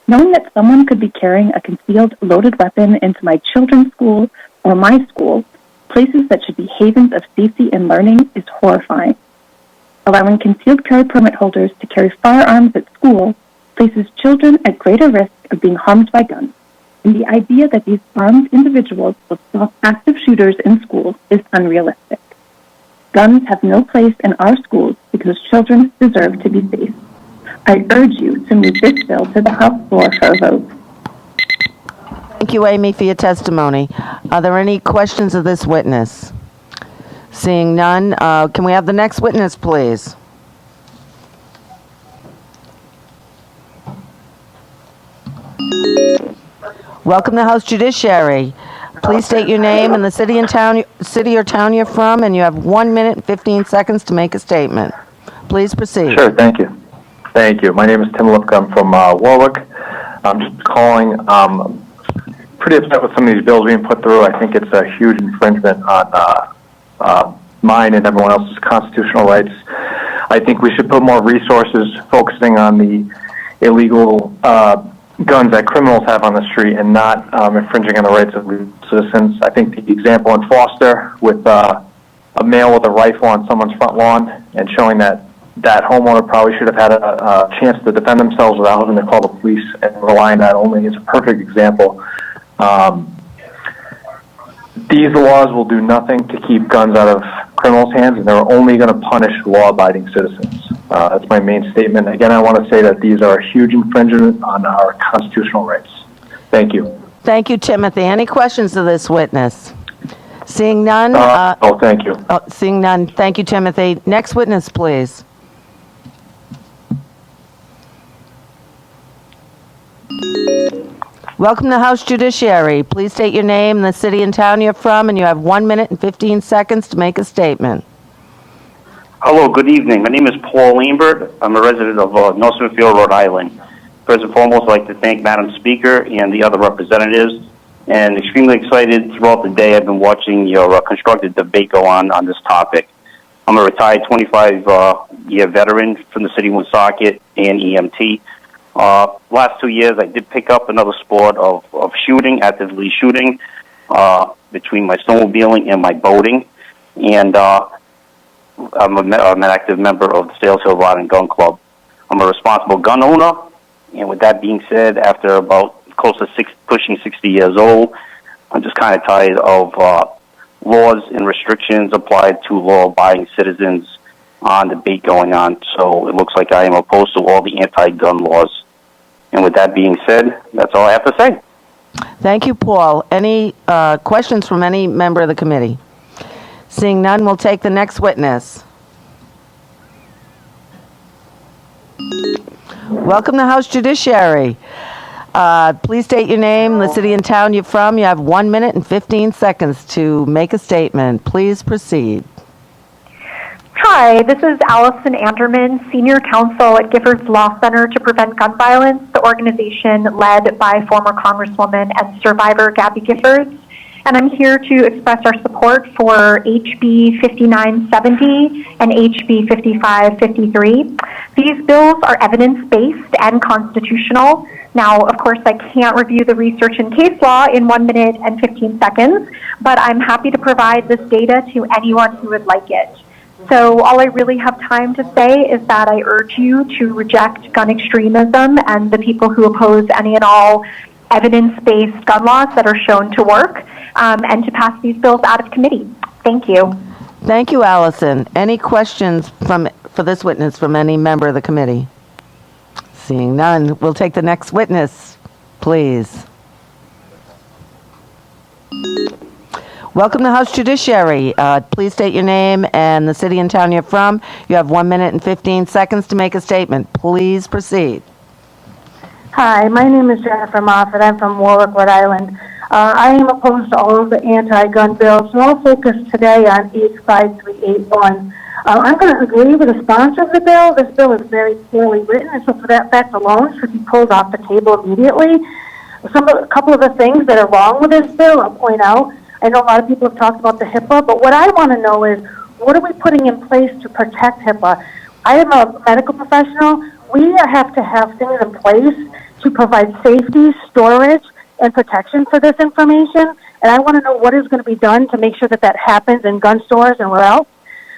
Knowing that someone could be carrying a concealed loaded weapon into my children's school or my school, places that should be havens of safety and learning, is horrifying. Allowing concealed carry permit holders to carry firearms at school places children at greater risk of being harmed by guns, and the idea that these armed individuals will stop active shooters in schools is unrealistic. Guns have no place in our schools because children deserve to be safe. I urge you to move this bill to the House floor for a vote. Thank you, Amy, for your testimony. Are there any questions of this witness? Seeing none, can we have the next witness, please? Welcome to House Judiciary. Please state your name and the city or town you're from, and you have 1 minute and 15 seconds to make a statement. Please proceed. Sure, thank you. Thank you. My name is Tim Lipka. I'm from Warwick. I'm just calling. Pretty upset with some of these bills being put through. I think it's a huge infringement on mine and everyone else's constitutional rights. I think we should put more resources focusing on the illegal guns that criminals have on the street and not infringing on the rights of citizens. I think the example in Foster with a male with a rifle on someone's front lawn and showing that that homeowner probably should have had a chance to defend themselves without having to call the police and rely on that only is a perfect example. These laws will do nothing to keep guns out of criminals' hands, and they're only going to punish law-abiding citizens. That's my main statement. Again, I want to say that these are a huge infringement on our constitutional rights. Thank you. Thank you, Timothy. Any questions to this witness? Seeing none. Thank you. Seeing none. Thank you, Timothy. Next witness, please. Welcome to House Judiciary. Please state your name, the city and town you're from, and you have 1 minute and 15 seconds to make a statement. Hello, good evening. My name is Paul Lambert. I'm a resident of Nelsonfield, Rhode Island. First and foremost, I'd like to thank Madam Speaker and the other representatives, and extremely excited throughout the day. I've been watching your constructive debate go on this topic. I'm a retired 25-year veteran from the city of Woonsocket and EMT. Last 2 years, I did pick up another sport of shooting, actively shooting, between my snowmobiling and my boating. And I'm an active member of the Sales Hill Rod and Gun Club. I'm a responsible gun owner. And with that being said, after about close to pushing 60 years old, I'm just kind of tired of laws and restrictions applied to law-abiding citizens on debate going on. So it looks like I am opposed to all the anti-gun laws. And with that being said, that's all I have to say. Thank you, Paul. Any questions from any member of the committee? Seeing none, we'll take the next witness. Welcome to House Judiciary. Please state your name, the city and town you're from. You have 1 minute and 15 seconds to make a statement. Please proceed. Hi, this is Allison Anderman, Senior Counsel at Giffords Law Center to Prevent Gun Violence, the organization led by former Congresswoman and survivor Gabby Giffords. And I'm here to express our support for HB 5970 and HB 5553. These bills are evidence-based and constitutional. Now, of course, I can't review the research and case law in 1 minute and 15 seconds, but I'm happy to provide this data to anyone who would like it. So all I really have time to say is that I urge you to reject gun extremism and the people who oppose any and all evidence-based gun laws that are shown to work, and to pass these bills out of committee. Thank you. Thank you, Allison. Any questions for this witness from any member of the committee? Seeing none, we'll take the next witness, please. Welcome to House Judiciary. Please state your name and the city and town you're from. You have 1 minute and 15 seconds to make a statement. Please proceed. Hi, my name is Jennifer Moffett. I'm from Warwick, Rhode Island. I am opposed to all of the anti-gun bills, so I'll focus today on H5381. I'm going to agree with the sponsor of the bill. This bill is very poorly written, and so for that fact alone, should be pulled off the table immediately. A couple of the things that are wrong with this bill, I'll point out. I know a lot of people have talked about the HIPAA, but what I want to know is, what are we putting in place to protect HIPAA? I am a medical professional. We have to have things in place to provide safety, storage, and protection for this information, and I want to know what is going to be done to make sure that that happens in gun stores and where else.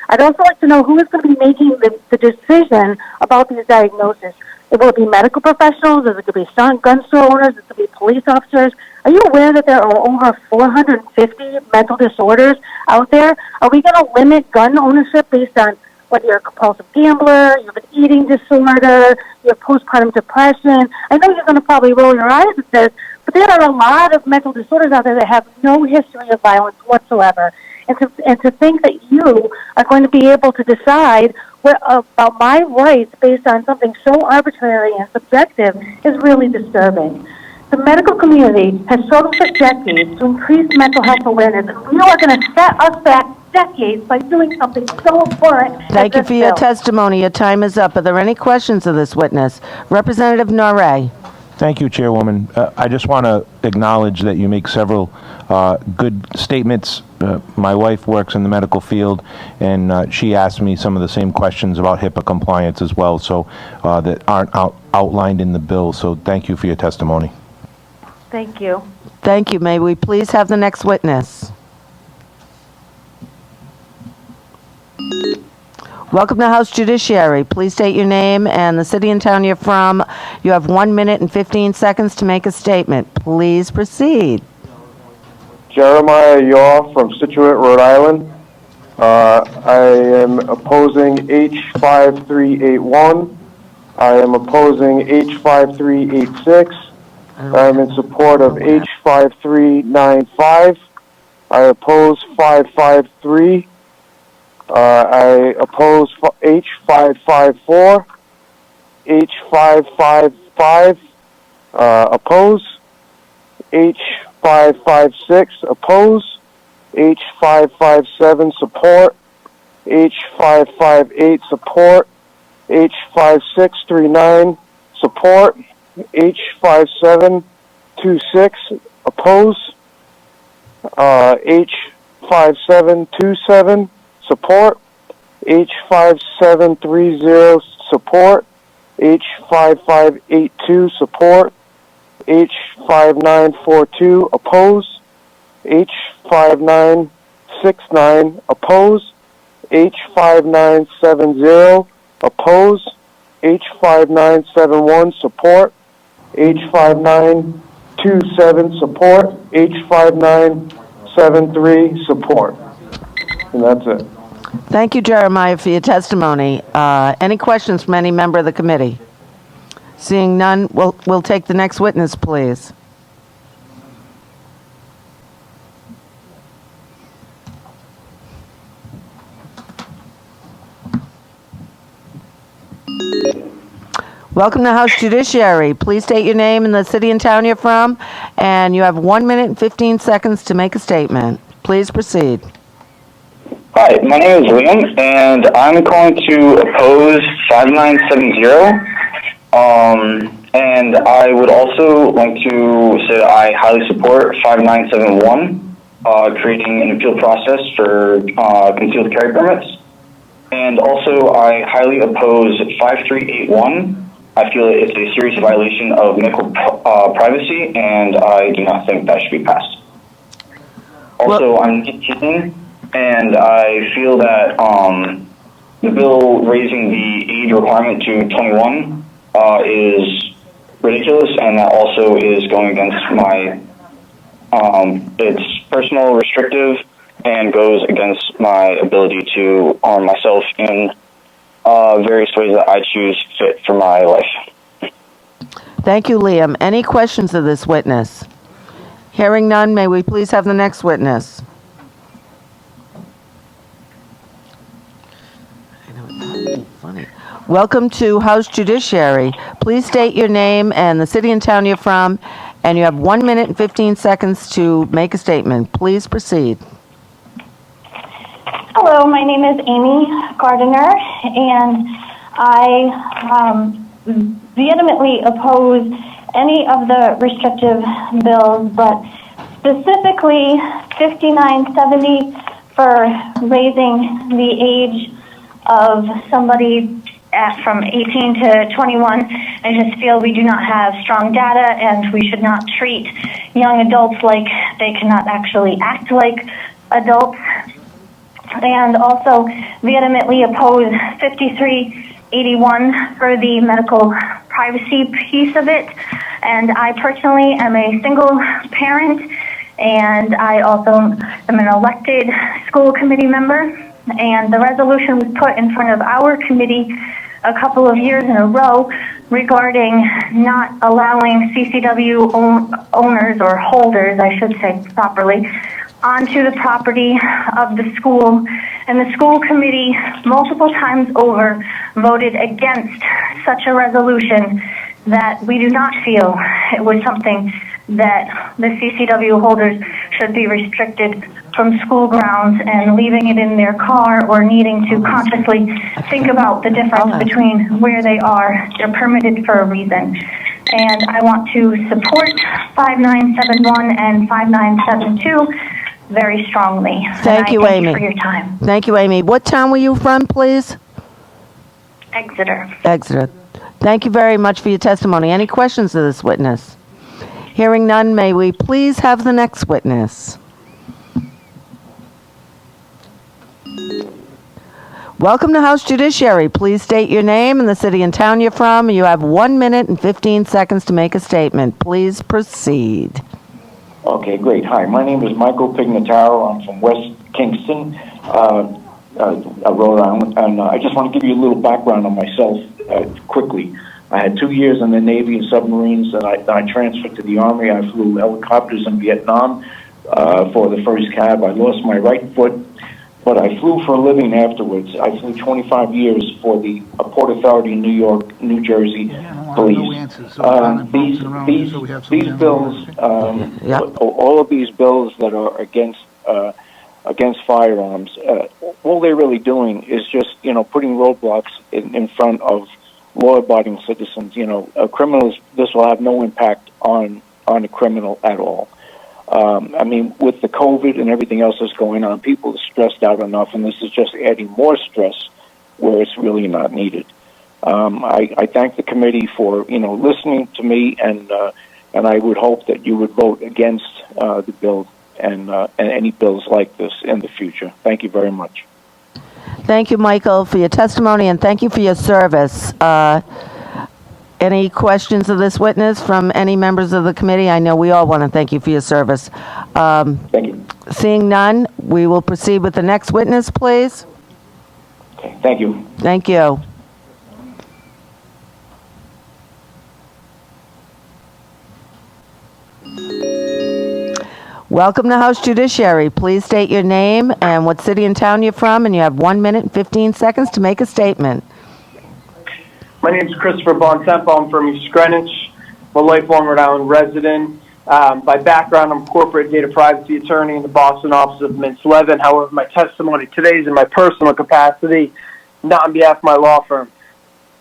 I'd also like to know who is going to be making the decision about these diagnoses. Will it be medical professionals? Is it going to be gun store owners? Is it going to be police officers? Are you aware that there are over 450 mental disorders out there? Are we going to limit gun ownership based on whether you're a compulsive gambler, you have an eating disorder, you have postpartum depression? I know you're going to probably roll your eyes at this, but there are a lot of mental disorders out there that have no history of violence whatsoever. And to think that you are going to be able to decide about my rights based on something so arbitrary and subjective is really disturbing. The medical community has struggled for decades to increase mental health awareness, and you are going to set us back decades by doing something so important. Thank you for your testimony. Your time is up. Are there any questions of this witness? Representative Norrie. Thank you, Chairwoman. I just want to acknowledge that you make several good statements. My wife works in the medical field, and she asked me some of the same questions about HIPAA compliance as well, so that aren't outlined in the bill. So thank you for your testimony. Thank you. Thank you. May we please have the next witness? Welcome to House Judiciary. Please state your name and the city and town you're from. You have 1 minute and 15 seconds to make a statement. Please proceed. Jeremiah Yaw from Situate, Rhode Island. I am opposing H5381. I am opposing H5386. I am in support of H5395. I oppose 553. I oppose H554, H555, oppose, H556, oppose, H557, support, H558, support, H5639, support, H5726, oppose, H5727, support, H5730, support, H5582, support, H5942, oppose, H5969, oppose, H5970, oppose, H5971, support, H5927, support, H5973, support. And that's it. Thank you, Jeremiah, for your testimony. Any questions from any member of the committee? Seeing none, we'll take the next witness, please. Welcome to House Judiciary. Please state your name and the city and town you're from, and you have 1 minute and 15 seconds to make a statement. Please proceed. Hi, my name is Liam, and I'm calling to oppose 5970. And I would also like to say that I highly support 5971, creating an appeal process for concealed carry permits. And also, I highly oppose 5381. I feel it's a serious violation of medical privacy, and I do not think that should be passed. Also, I'm 18. And I feel that the bill raising the age requirement to 21 is ridiculous, and that also is going against my, it's personal restrictive and goes against my ability to arm myself in various ways that I choose fit for my life. Thank you, Liam. Any questions of this witness? Hearing none, may we please have the next witness? Funny. Welcome to House Judiciary. Please state your name and the city and town you're from, and you have 1 minute and 15 seconds to make a statement. Please proceed. Hello, my name is Amy Gardiner, and I vehemently oppose any of the restrictive bills, but specifically 5970 for raising the age of somebody from 18 to 21. I just feel we do not have strong data, and we should not treat young adults like they cannot actually act like adults. And also vehemently oppose 5381 for the medical privacy piece of it. And I personally am a single parent, and I also am an elected school committee member. And the resolution was put in front of our committee a couple of years in a row regarding not allowing CCW owners, or holders, I should say properly, onto the property of the school. And the school committee multiple times over voted against such a resolution that we do not feel it was something that the CCW holders should be restricted from school grounds and leaving it in their car or needing to consciously think about the difference between where they are. They're permitted for a reason. And I want to support 5971 and 5972 very strongly. Thank you, Amy. Thank you for your time. Thank you, Amy. What town were you from, please? Exeter. Exeter. Thank you very much for your testimony. Any questions of this witness? Hearing none, may we please have the next witness? Welcome to House Judiciary. Please state your name and the city and town you're from. You have 1 minute and 15 seconds to make a statement. Please proceed. Okay, great. Hi, my name is Michael Pignataro. I'm from West Kingston, Rhode Island, and I just want to give you a little background on myself quickly. I had 2 years in the Navy and submarines, and I transferred to the Army. I flew helicopters in Vietnam for the first cab. I lost my right foot, but I flew for a living afterwards. I flew 25 years for the Port Authority in New York, New Jersey police. These bills, all of these bills that are against firearms, all they're really doing is just, putting roadblocks in front of law-abiding citizens. Criminals, this will have no impact on a criminal at all. With the COVID and everything else that's going on, people are stressed out enough, and this is just adding more stress where it's really not needed. I thank the committee for, listening to me, and I would hope that you would vote against the bill and any bills like this in the future. Thank you very much. Thank you, Michael, for your testimony, and thank you for your service. Any questions of this witness from any members of the committee? I know we all want to thank you for your service. Thank you. Seeing none, we will proceed with the next witness, please. Okay, thank you. Thank you. Welcome to House Judiciary. Please state your name and what city and town you're from, and you have 1 minute and 15 seconds to make a statement. My name is Christopher Bontempo. I'm from East Greenwich. I'm a lifelong Rhode Island resident. By background, I'm a corporate data privacy attorney in the Boston office of Mintz Levin. However, my testimony today is in my personal capacity, not on behalf of my law firm.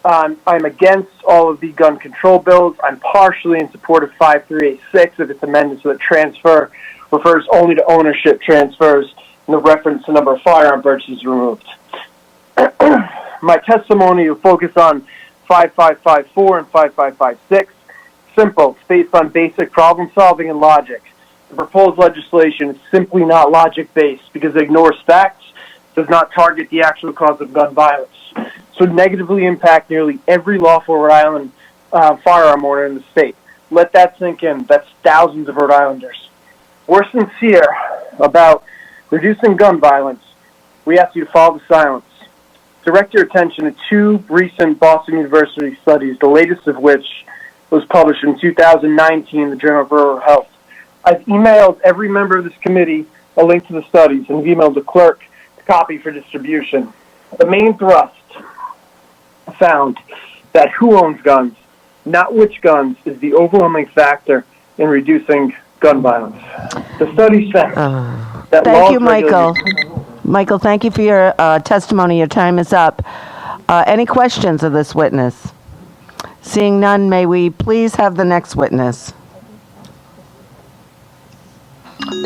I'm against all of the gun control bills. I'm partially in support of 5386 if it's amended so that transfer refers only to ownership transfers and the reference to number of firearm purchases is removed. My testimony will focus on 5554 and 5556. Simple. It's based on basic problem solving and logic. The proposed legislation is simply not logic-based because it ignores facts, does not target the actual cause of gun violence. So it negatively impact nearly every lawful Rhode Island firearm owner in the state. Let that sink in. That's thousands of Rhode Islanders. We're sincere about reducing gun violence. We ask you to follow the silence. Direct your attention to two recent Boston University studies, the latest of which was published in 2019 in the Journal of Rural Health. I've emailed every member of this committee a link to the studies and have emailed the clerk a copy for distribution. The main thrust found that who owns guns, not which guns, is the overwhelming factor in reducing gun violence. The studies found that Thank you, Michael. Michael, thank you for your testimony. Your time is up. Any questions of this witness? Seeing none, may we please have the next witness?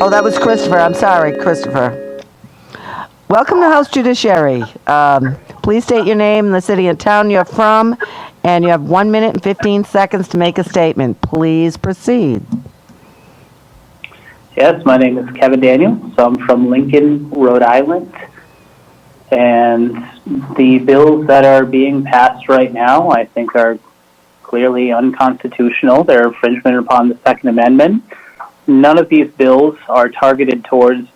Oh, that was Christopher. I'm sorry, Christopher. Welcome to House Judiciary. Please state your name and the city and town you're from, and you have 1 minute and 15 seconds to make a statement. Please proceed. Yes, my name is Kevin Daniel, so I'm from Lincoln, Rhode Island, and the bills that are being passed right now I think are clearly unconstitutional. They're infringement upon the Second Amendment. None of these bills are targeted towards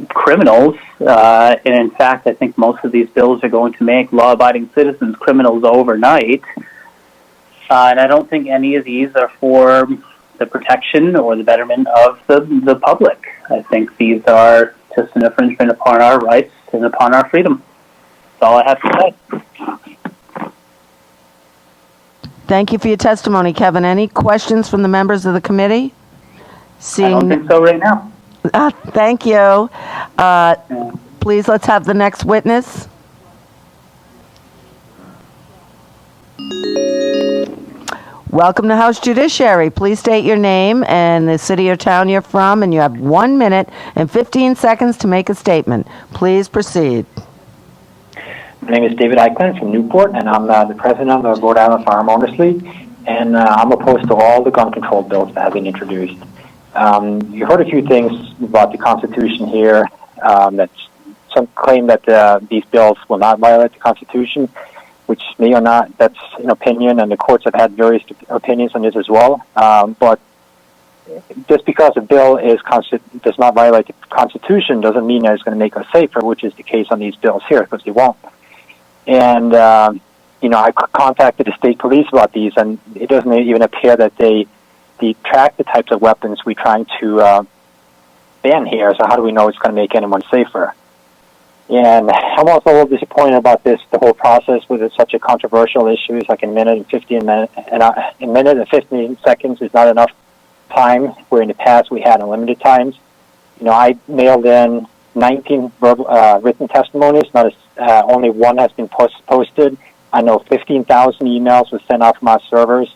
criminals, and in fact I think most of these bills are going to make law-abiding citizens criminals overnight, and I don't think any of these are for the protection or the betterment of the public. I think these are just an infringement upon our rights and upon our freedom. That's all I have to say. Thank you for your testimony, Kevin. Any questions from the members of the committee? I don't think so right now. Thank you. Please, let's have the next witness. Welcome to House Judiciary. Please state your name and the city or town you're from, and you have 1 minute and 15 seconds to make a statement. Please proceed. My name is David Eichmann from Newport, and I'm the president of the Rhode Island Firearm Owners League, and I'm opposed to all the gun control bills that have been introduced. You heard a few things about the Constitution here, that some claim that these bills will not violate the Constitution, which may or not, that's an opinion, and the courts have had various opinions on this as well. But just because a bill does not violate the Constitution doesn't mean that it's going to make us safer, which is the case on these bills here, because they won't. And, I contacted the state police about these, and it doesn't even appear that they track the types of weapons we're trying to ban here, so how do we know it's going to make anyone safer? And I'm also a little disappointed about the whole process with it such a controversial issue. It's like a minute and 15 seconds is not enough time, where in the past we had unlimited times. I mailed in 19 written testimonies, only one has been posted. I know 15,000 emails were sent out from our servers.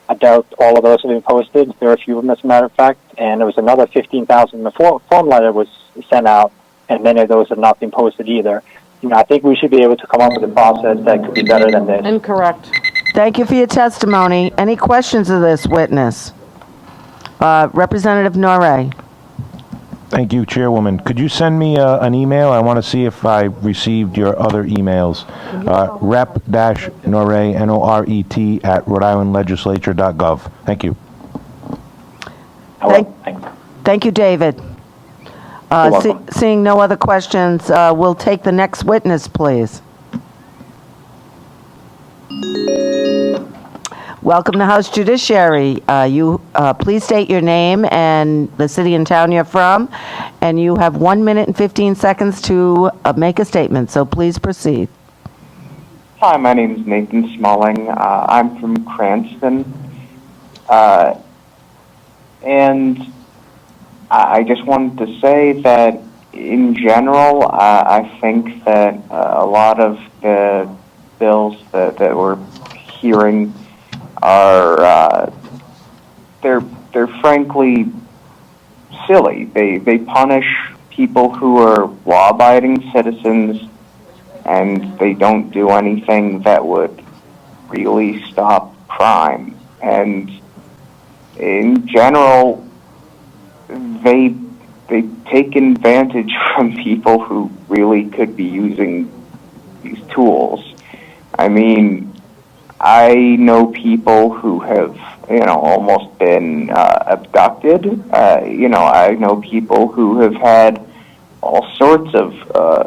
I doubt all of those have been posted. There are a few of them, as a matter of fact. And there was another 15,000. The form letter was sent out, and many of those have not been posted either. I think we should be able to come up with a process that could be better than this. Incorrect. Thank you for your testimony. Any questions of this witness? Representative Norrie. Thank you, Chairwoman. Could you send me an email? I want to see if I received your other emails. Rep-Norret, N-O-R-E-T, at rhodeislandlegislature.gov. Thank you. Thank you, David. Seeing no other questions, we'll take the next witness, please. Welcome to House Judiciary. Please state your name and the city and town you're from, and you have 1 minute and 15 seconds to make a statement, so please proceed. Hi, my name is Nathan Smalling. I'm from Cranston. And I just wanted to say that in general, I think that a lot of the bills that we're hearing are they're frankly silly. They punish people who are law-abiding citizens, and they don't do anything that would really stop crime. And in general, they take advantage from people who really could be using these tools. I mean, I know people who have, almost been abducted. I know people who have had all sorts of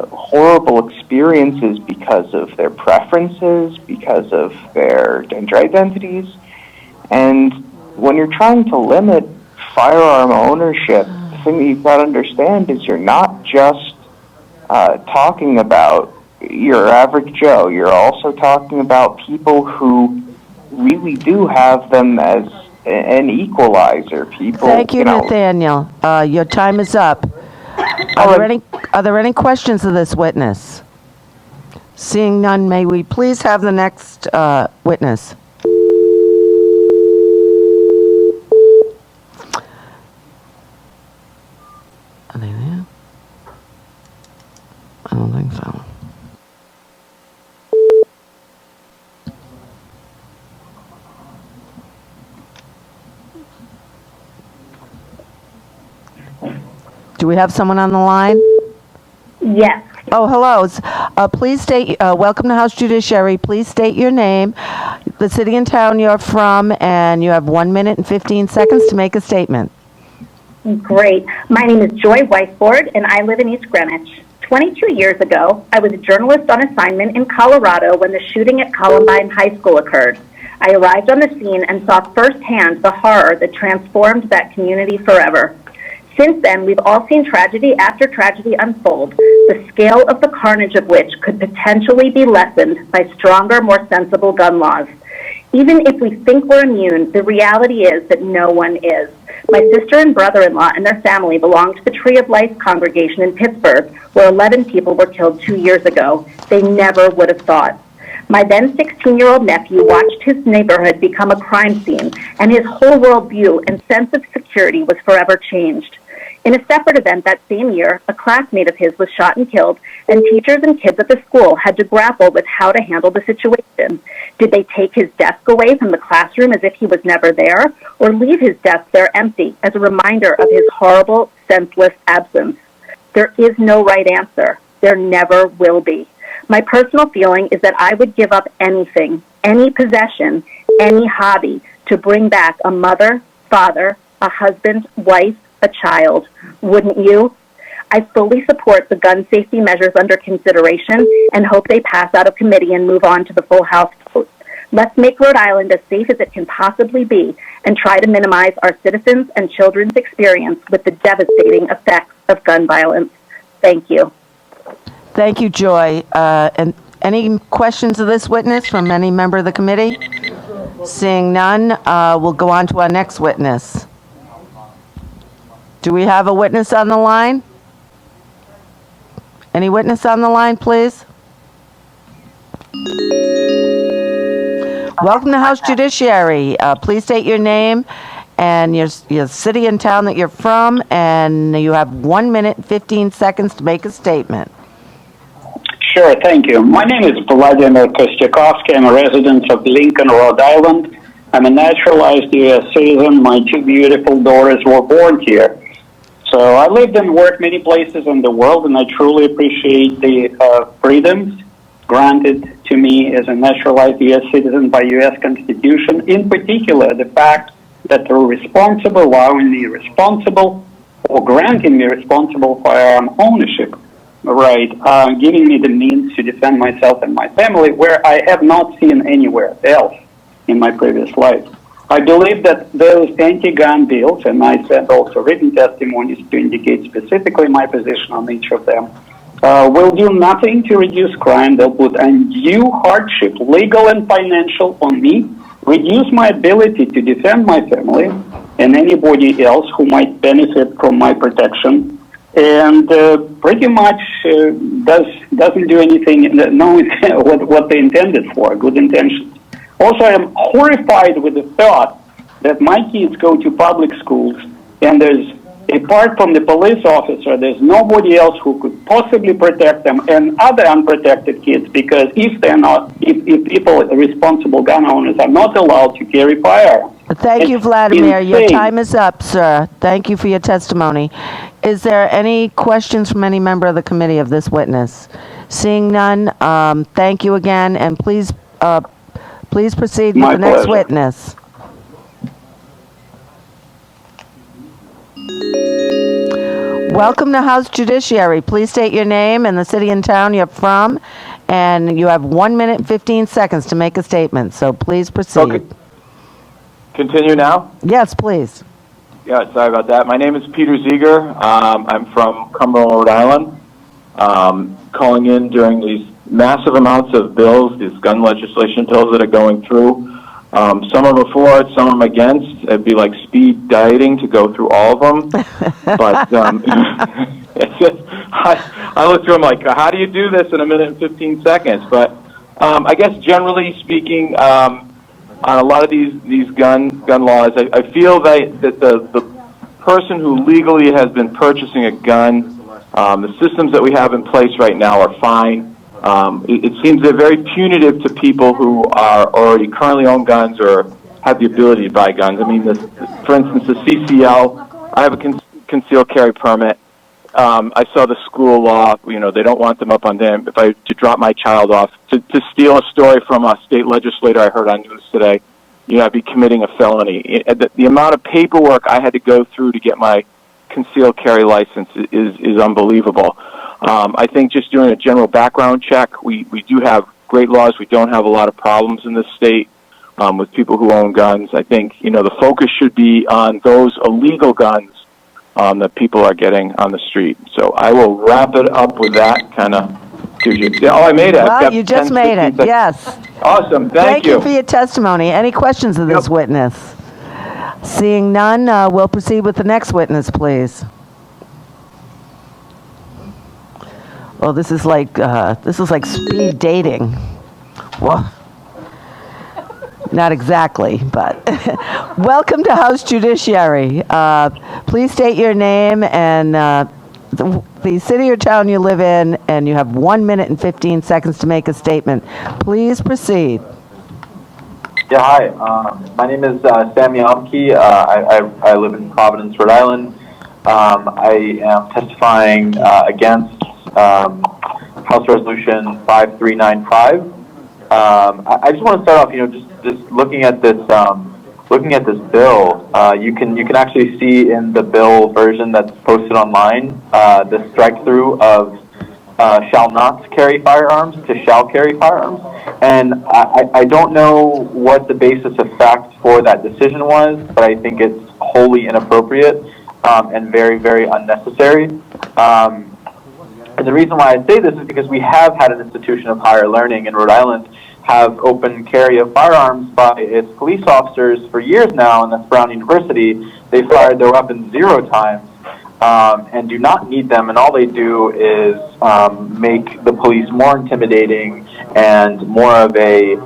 horrible experiences because of their preferences, because of their gender identities. And when you're trying to limit firearm ownership, the thing that you've got to understand is you're not just talking about your average Joe. You're also talking about people who really do have them as an equalizer. People. Thank you, Nathaniel. Your time is up. Are there any questions of this witness? Seeing none, may we please have the next witness? Are they there? I don't think so. Do we have someone on the line? Yes. Oh, hello. Please state, welcome to House Judiciary. Please state your name, the city and town you're from, and you have 1 minute and 15 seconds to make a statement. Great. My name is Joy Weisford, and I live in East Greenwich. 22 years ago, I was a journalist on assignment in Colorado when the shooting at Columbine High School occurred. I arrived on the scene and saw firsthand the horror that transformed that community forever. Since then, we've all seen tragedy after tragedy unfold, the scale of the carnage of which could potentially be lessened by stronger, more sensible gun laws. Even if we think we're immune, the reality is that no one is. My sister and brother-in-law and their family belong to the Tree of Life congregation in Pittsburgh, where 11 people were killed 2 years ago. They never would have thought. My then 16-year-old nephew watched his neighborhood become a crime scene, and his whole worldview and sense of security was forever changed. In a separate event that same year, a classmate of his was shot and killed, and teachers and kids at the school had to grapple with how to handle the situation. Did they take his desk away from the classroom as if he was never there, or leave his desk there empty as a reminder of his horrible, senseless absence? There is no right answer. There never will be. My personal feeling is that I would give up anything, any possession, any hobby to bring back a mother, father, a husband, wife, a child. Wouldn't you? I fully support the gun safety measures under consideration and hope they pass out of committee and move on to the full House vote. Let's make Rhode Island as safe as it can possibly be and try to minimize our citizens' and children's experience with the devastating effects of gun violence. Thank you. Thank you, Joy. And any questions of this witness from any member of the committee? Seeing none, we'll go on to our next witness. Do we have a witness on the line? Any witness on the line, please? Welcome to House Judiciary. Please state your name and your city and town that you're from, and you have 1 minute and 15 seconds to make a statement. Sure, thank you. My name is Vladimir Kosciukovsky. I'm a resident of Lincoln, Rhode Island. I'm a naturalized U.S. citizen. My two beautiful daughters were born here. So I lived and worked many places in the world, and I truly appreciate the freedoms granted to me as a naturalized U.S. citizen by U.S. Constitution, in particular the fact that through responsible, allowing me responsible, or granting me responsible firearm ownership, right, giving me the means to defend myself and my family, where I have not seen anywhere else in my previous life. I believe that those anti-gun bills, and I sent also written testimonies to indicate specifically my position on each of them, will do nothing to reduce crime. They'll put undue hardship, legal and financial, on me, reduce my ability to defend my family and anybody else who might benefit from my protection, and pretty much doesn't do anything, knowing what they intended for, good intentions. Also, I am horrified with the thought that my kids go to public schools and there's, apart from the police officer, there's nobody else who could possibly protect them and other unprotected kids, because if people, responsible gun owners, are not allowed to carry firearms. Thank you, Vladimir. Your time is up, sir. Thank you for your testimony. Is there any questions from any member of the committee of this witness? Seeing none, thank you again, and please proceed with the next witness. Welcome to House Judiciary. Please state your name and the city and town you're from, and you have 1 minute and 15 seconds to make a statement, so please proceed. Okay. Continue now? Yes, please. Yeah, sorry about that. My name is Peter Zieger. I'm from Cumberland, Rhode Island. Calling in during these massive amounts of bills, these gun legislation bills that are going through. Some of them for it, some of them against. It'd be like speed dieting to go through all of them. But it's just, I look through them like, how do you do this in 1 minute and 15 seconds? But I guess generally speaking, on a lot of these gun laws, I feel that the person who legally has been purchasing a gun, the systems that we have in place right now are fine. It seems they're very punitive to people who are already currently own guns or have the ability to buy guns. I mean, for instance, the CCL, I have a concealed carry permit. I saw the school law, they don't want them up on them. If I to drop my child off, to steal a story from a state legislator I heard on news today, I'd be committing a felony. The amount of paperwork I had to go through to get my concealed carry license is unbelievable. I think just doing a general background check, we do have great laws. We don't have a lot of problems in this state with people who own guns. I think, the focus should be on those illegal guns that people are getting on the street. So I will wrap it up with that, kind of gives you, I made it. Well, you just made it, yes. Awesome. Thank Thank you for your testimony. Any questions of this witness? Seeing none, we'll proceed with the next witness, please. Oh, this is like speed dating. Well, not exactly, but welcome to House Judiciary. Please state your name and the city or town you live in, and you have 1 minute and 15 seconds to make a statement. Please proceed. Yeah, hi. My name is Sammy Amke. I live in Providence, Rhode Island. I am testifying against House Resolution 5395. I just want to start off, just looking at this bill. You can actually see in the bill version that's posted online the strike through of shall not carry firearms to shall carry firearms. And I don't know what the basis of fact for that decision was, but I think it's wholly inappropriate and very, very unnecessary. And the reason why I say this is because we have had an institution of higher learning in Rhode Island have open carry of firearms by its police officers for years now, and that's Brown University. They fired their weapons 0 times and do not need them, and all they do is make the police more intimidating and more of a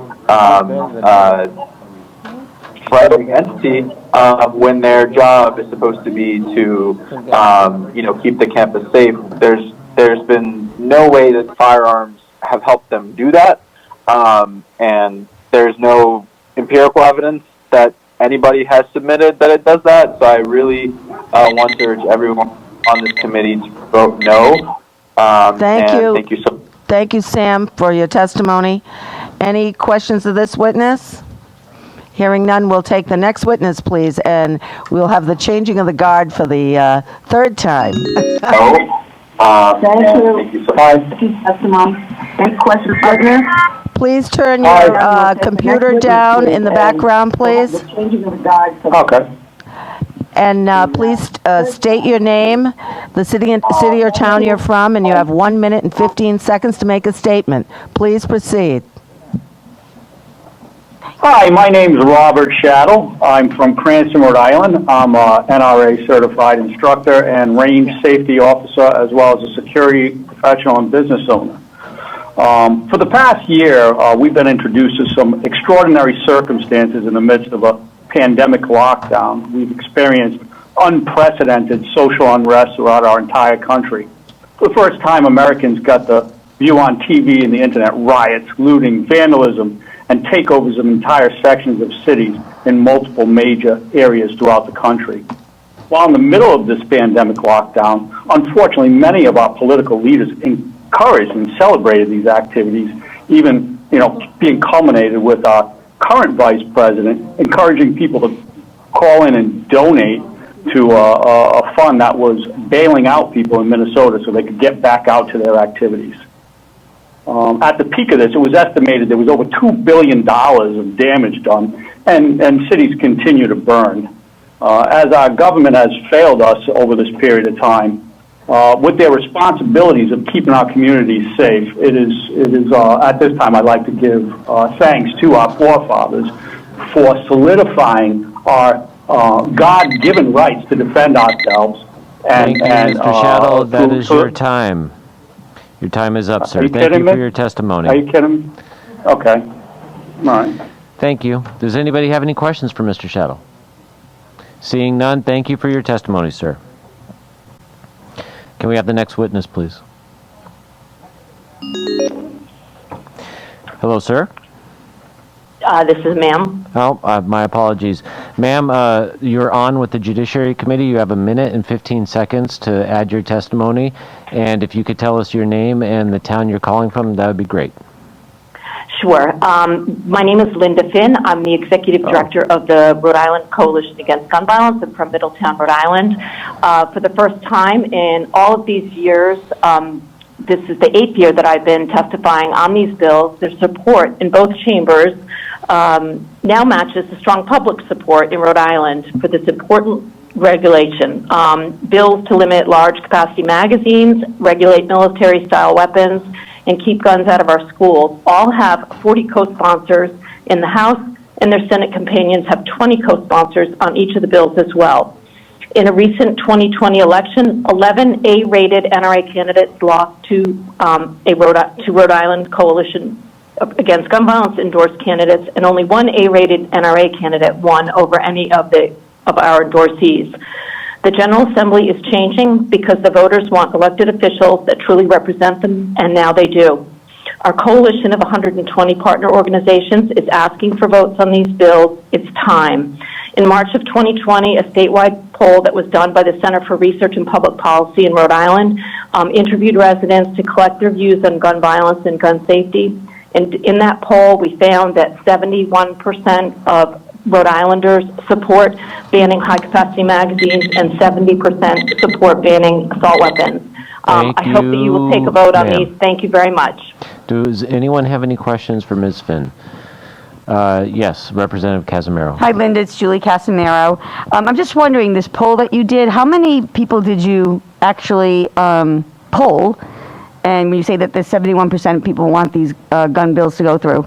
threatening entity when their job is supposed to be to keep the campus safe. There's been no way that firearms have helped them do that, and there's no empirical evidence that anybody has submitted that it does that. So I really want to urge everyone on this committee to vote no. Thank you. Thank you so much. Thank you, Sam, for your testimony. Any questions of this witness? Hearing none, we'll take the next witness, please, and we'll have the changing of the guard for the third time. Thank you so much. Testimony. Any questions, witness? Please turn your computer down in the background, please. Okay. And please state your name, the city or town you're from, and you have 1 minute and 15 seconds to make a statement. Please proceed. Hi, my name is Robert Shaddle. I'm from Cranston, Rhode Island. I'm a NRA certified instructor and range safety officer, as well as a security professional and business owner. For the past year, we've been introduced to some extraordinary circumstances in the midst of a pandemic lockdown. We've experienced unprecedented social unrest throughout our entire country. For the first time, Americans got to view on TV and the internet riots, looting, vandalism, and takeovers of entire sections of cities in multiple major areas throughout the country. While in the middle of this pandemic lockdown, unfortunately, many of our political leaders encouraged and celebrated these activities, even being culminated with our current vice president encouraging people to call in and donate to a fund that was bailing out people in Minnesota so they could get back out to their activities. At the peak of this, it was estimated there was over $2 billion of damage done, and cities continue to burn. As our government has failed us over this period of time, with their responsibilities of keeping our communities safe, it is at this time I'd like to give thanks to our forefathers for solidifying our God-given rights to defend ourselves. Thank you, Mr. Shadow. That is your time. Your time is up, sir. Thank you for your testimony. Are you kidding me? Okay. All right. Thank you. Does anybody have any questions for Mr. Shadow? Seeing none, thank you for your testimony, sir. Can we have the next witness, please? Hello, sir. This is ma'am. Oh, my apologies. Ma'am, you're on with the Judiciary Committee. You have 1 minute and 15 seconds to add your testimony. And if you could tell us your name and the town you're calling from, that would be great. Sure. My name is Linda Finn. I'm the Executive Director of the Rhode Island Coalition Against Gun Violence. I'm from Middletown, Rhode Island. For the first time in all of these years, this is the 8th year that I've been testifying on these bills. Their support in both chambers now matches the strong public support in Rhode Island for this important regulation. Bills to limit large capacity magazines, regulate military style weapons, and keep guns out of our schools all have 40 co-sponsors in the House, and their Senate companions have 20 co-sponsors on each of the bills as well. In a recent 2020 election, 11 A-rated NRA candidates lost to Rhode Island Coalition Against Gun Violence endorsed candidates, and only one A-rated NRA candidate won over any of our endorsees. The General Assembly is changing because the voters want elected officials that truly represent them, and now they do. Our coalition of 120 partner organizations is asking for votes on these bills. It's time. In March of 2020, a statewide poll that was done by the Center for Research and Public Policy in Rhode Island interviewed residents to collect their views on gun violence and gun safety. And in that poll, we found that 71% of Rhode Islanders support banning high-capacity magazines and 70% support banning assault weapons. I hope that you will take a vote on these. Thank you very much. Does anyone have any questions for Ms. Finn? Yes, Representative Casimiro. Hi, Linda. It's Julie Casimiro. I'm just wondering, this poll that you did, how many people did you actually poll? And when you say that the 71% of people want these gun bills to go through?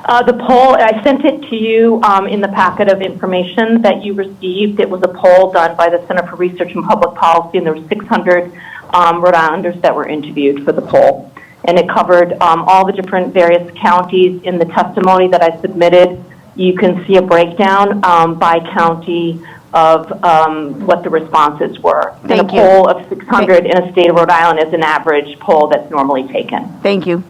The poll, I sent it to you in the packet of information that you received. It was a poll done by the Center for Research and Public Policy, and there were 600 Rhode Islanders that were interviewed for the poll. And it covered all the different various counties. In the testimony that I submitted, you can see a breakdown by county of what the responses were. And a poll of 600 in a state of Rhode Island is an average poll that's normally taken. Thank you.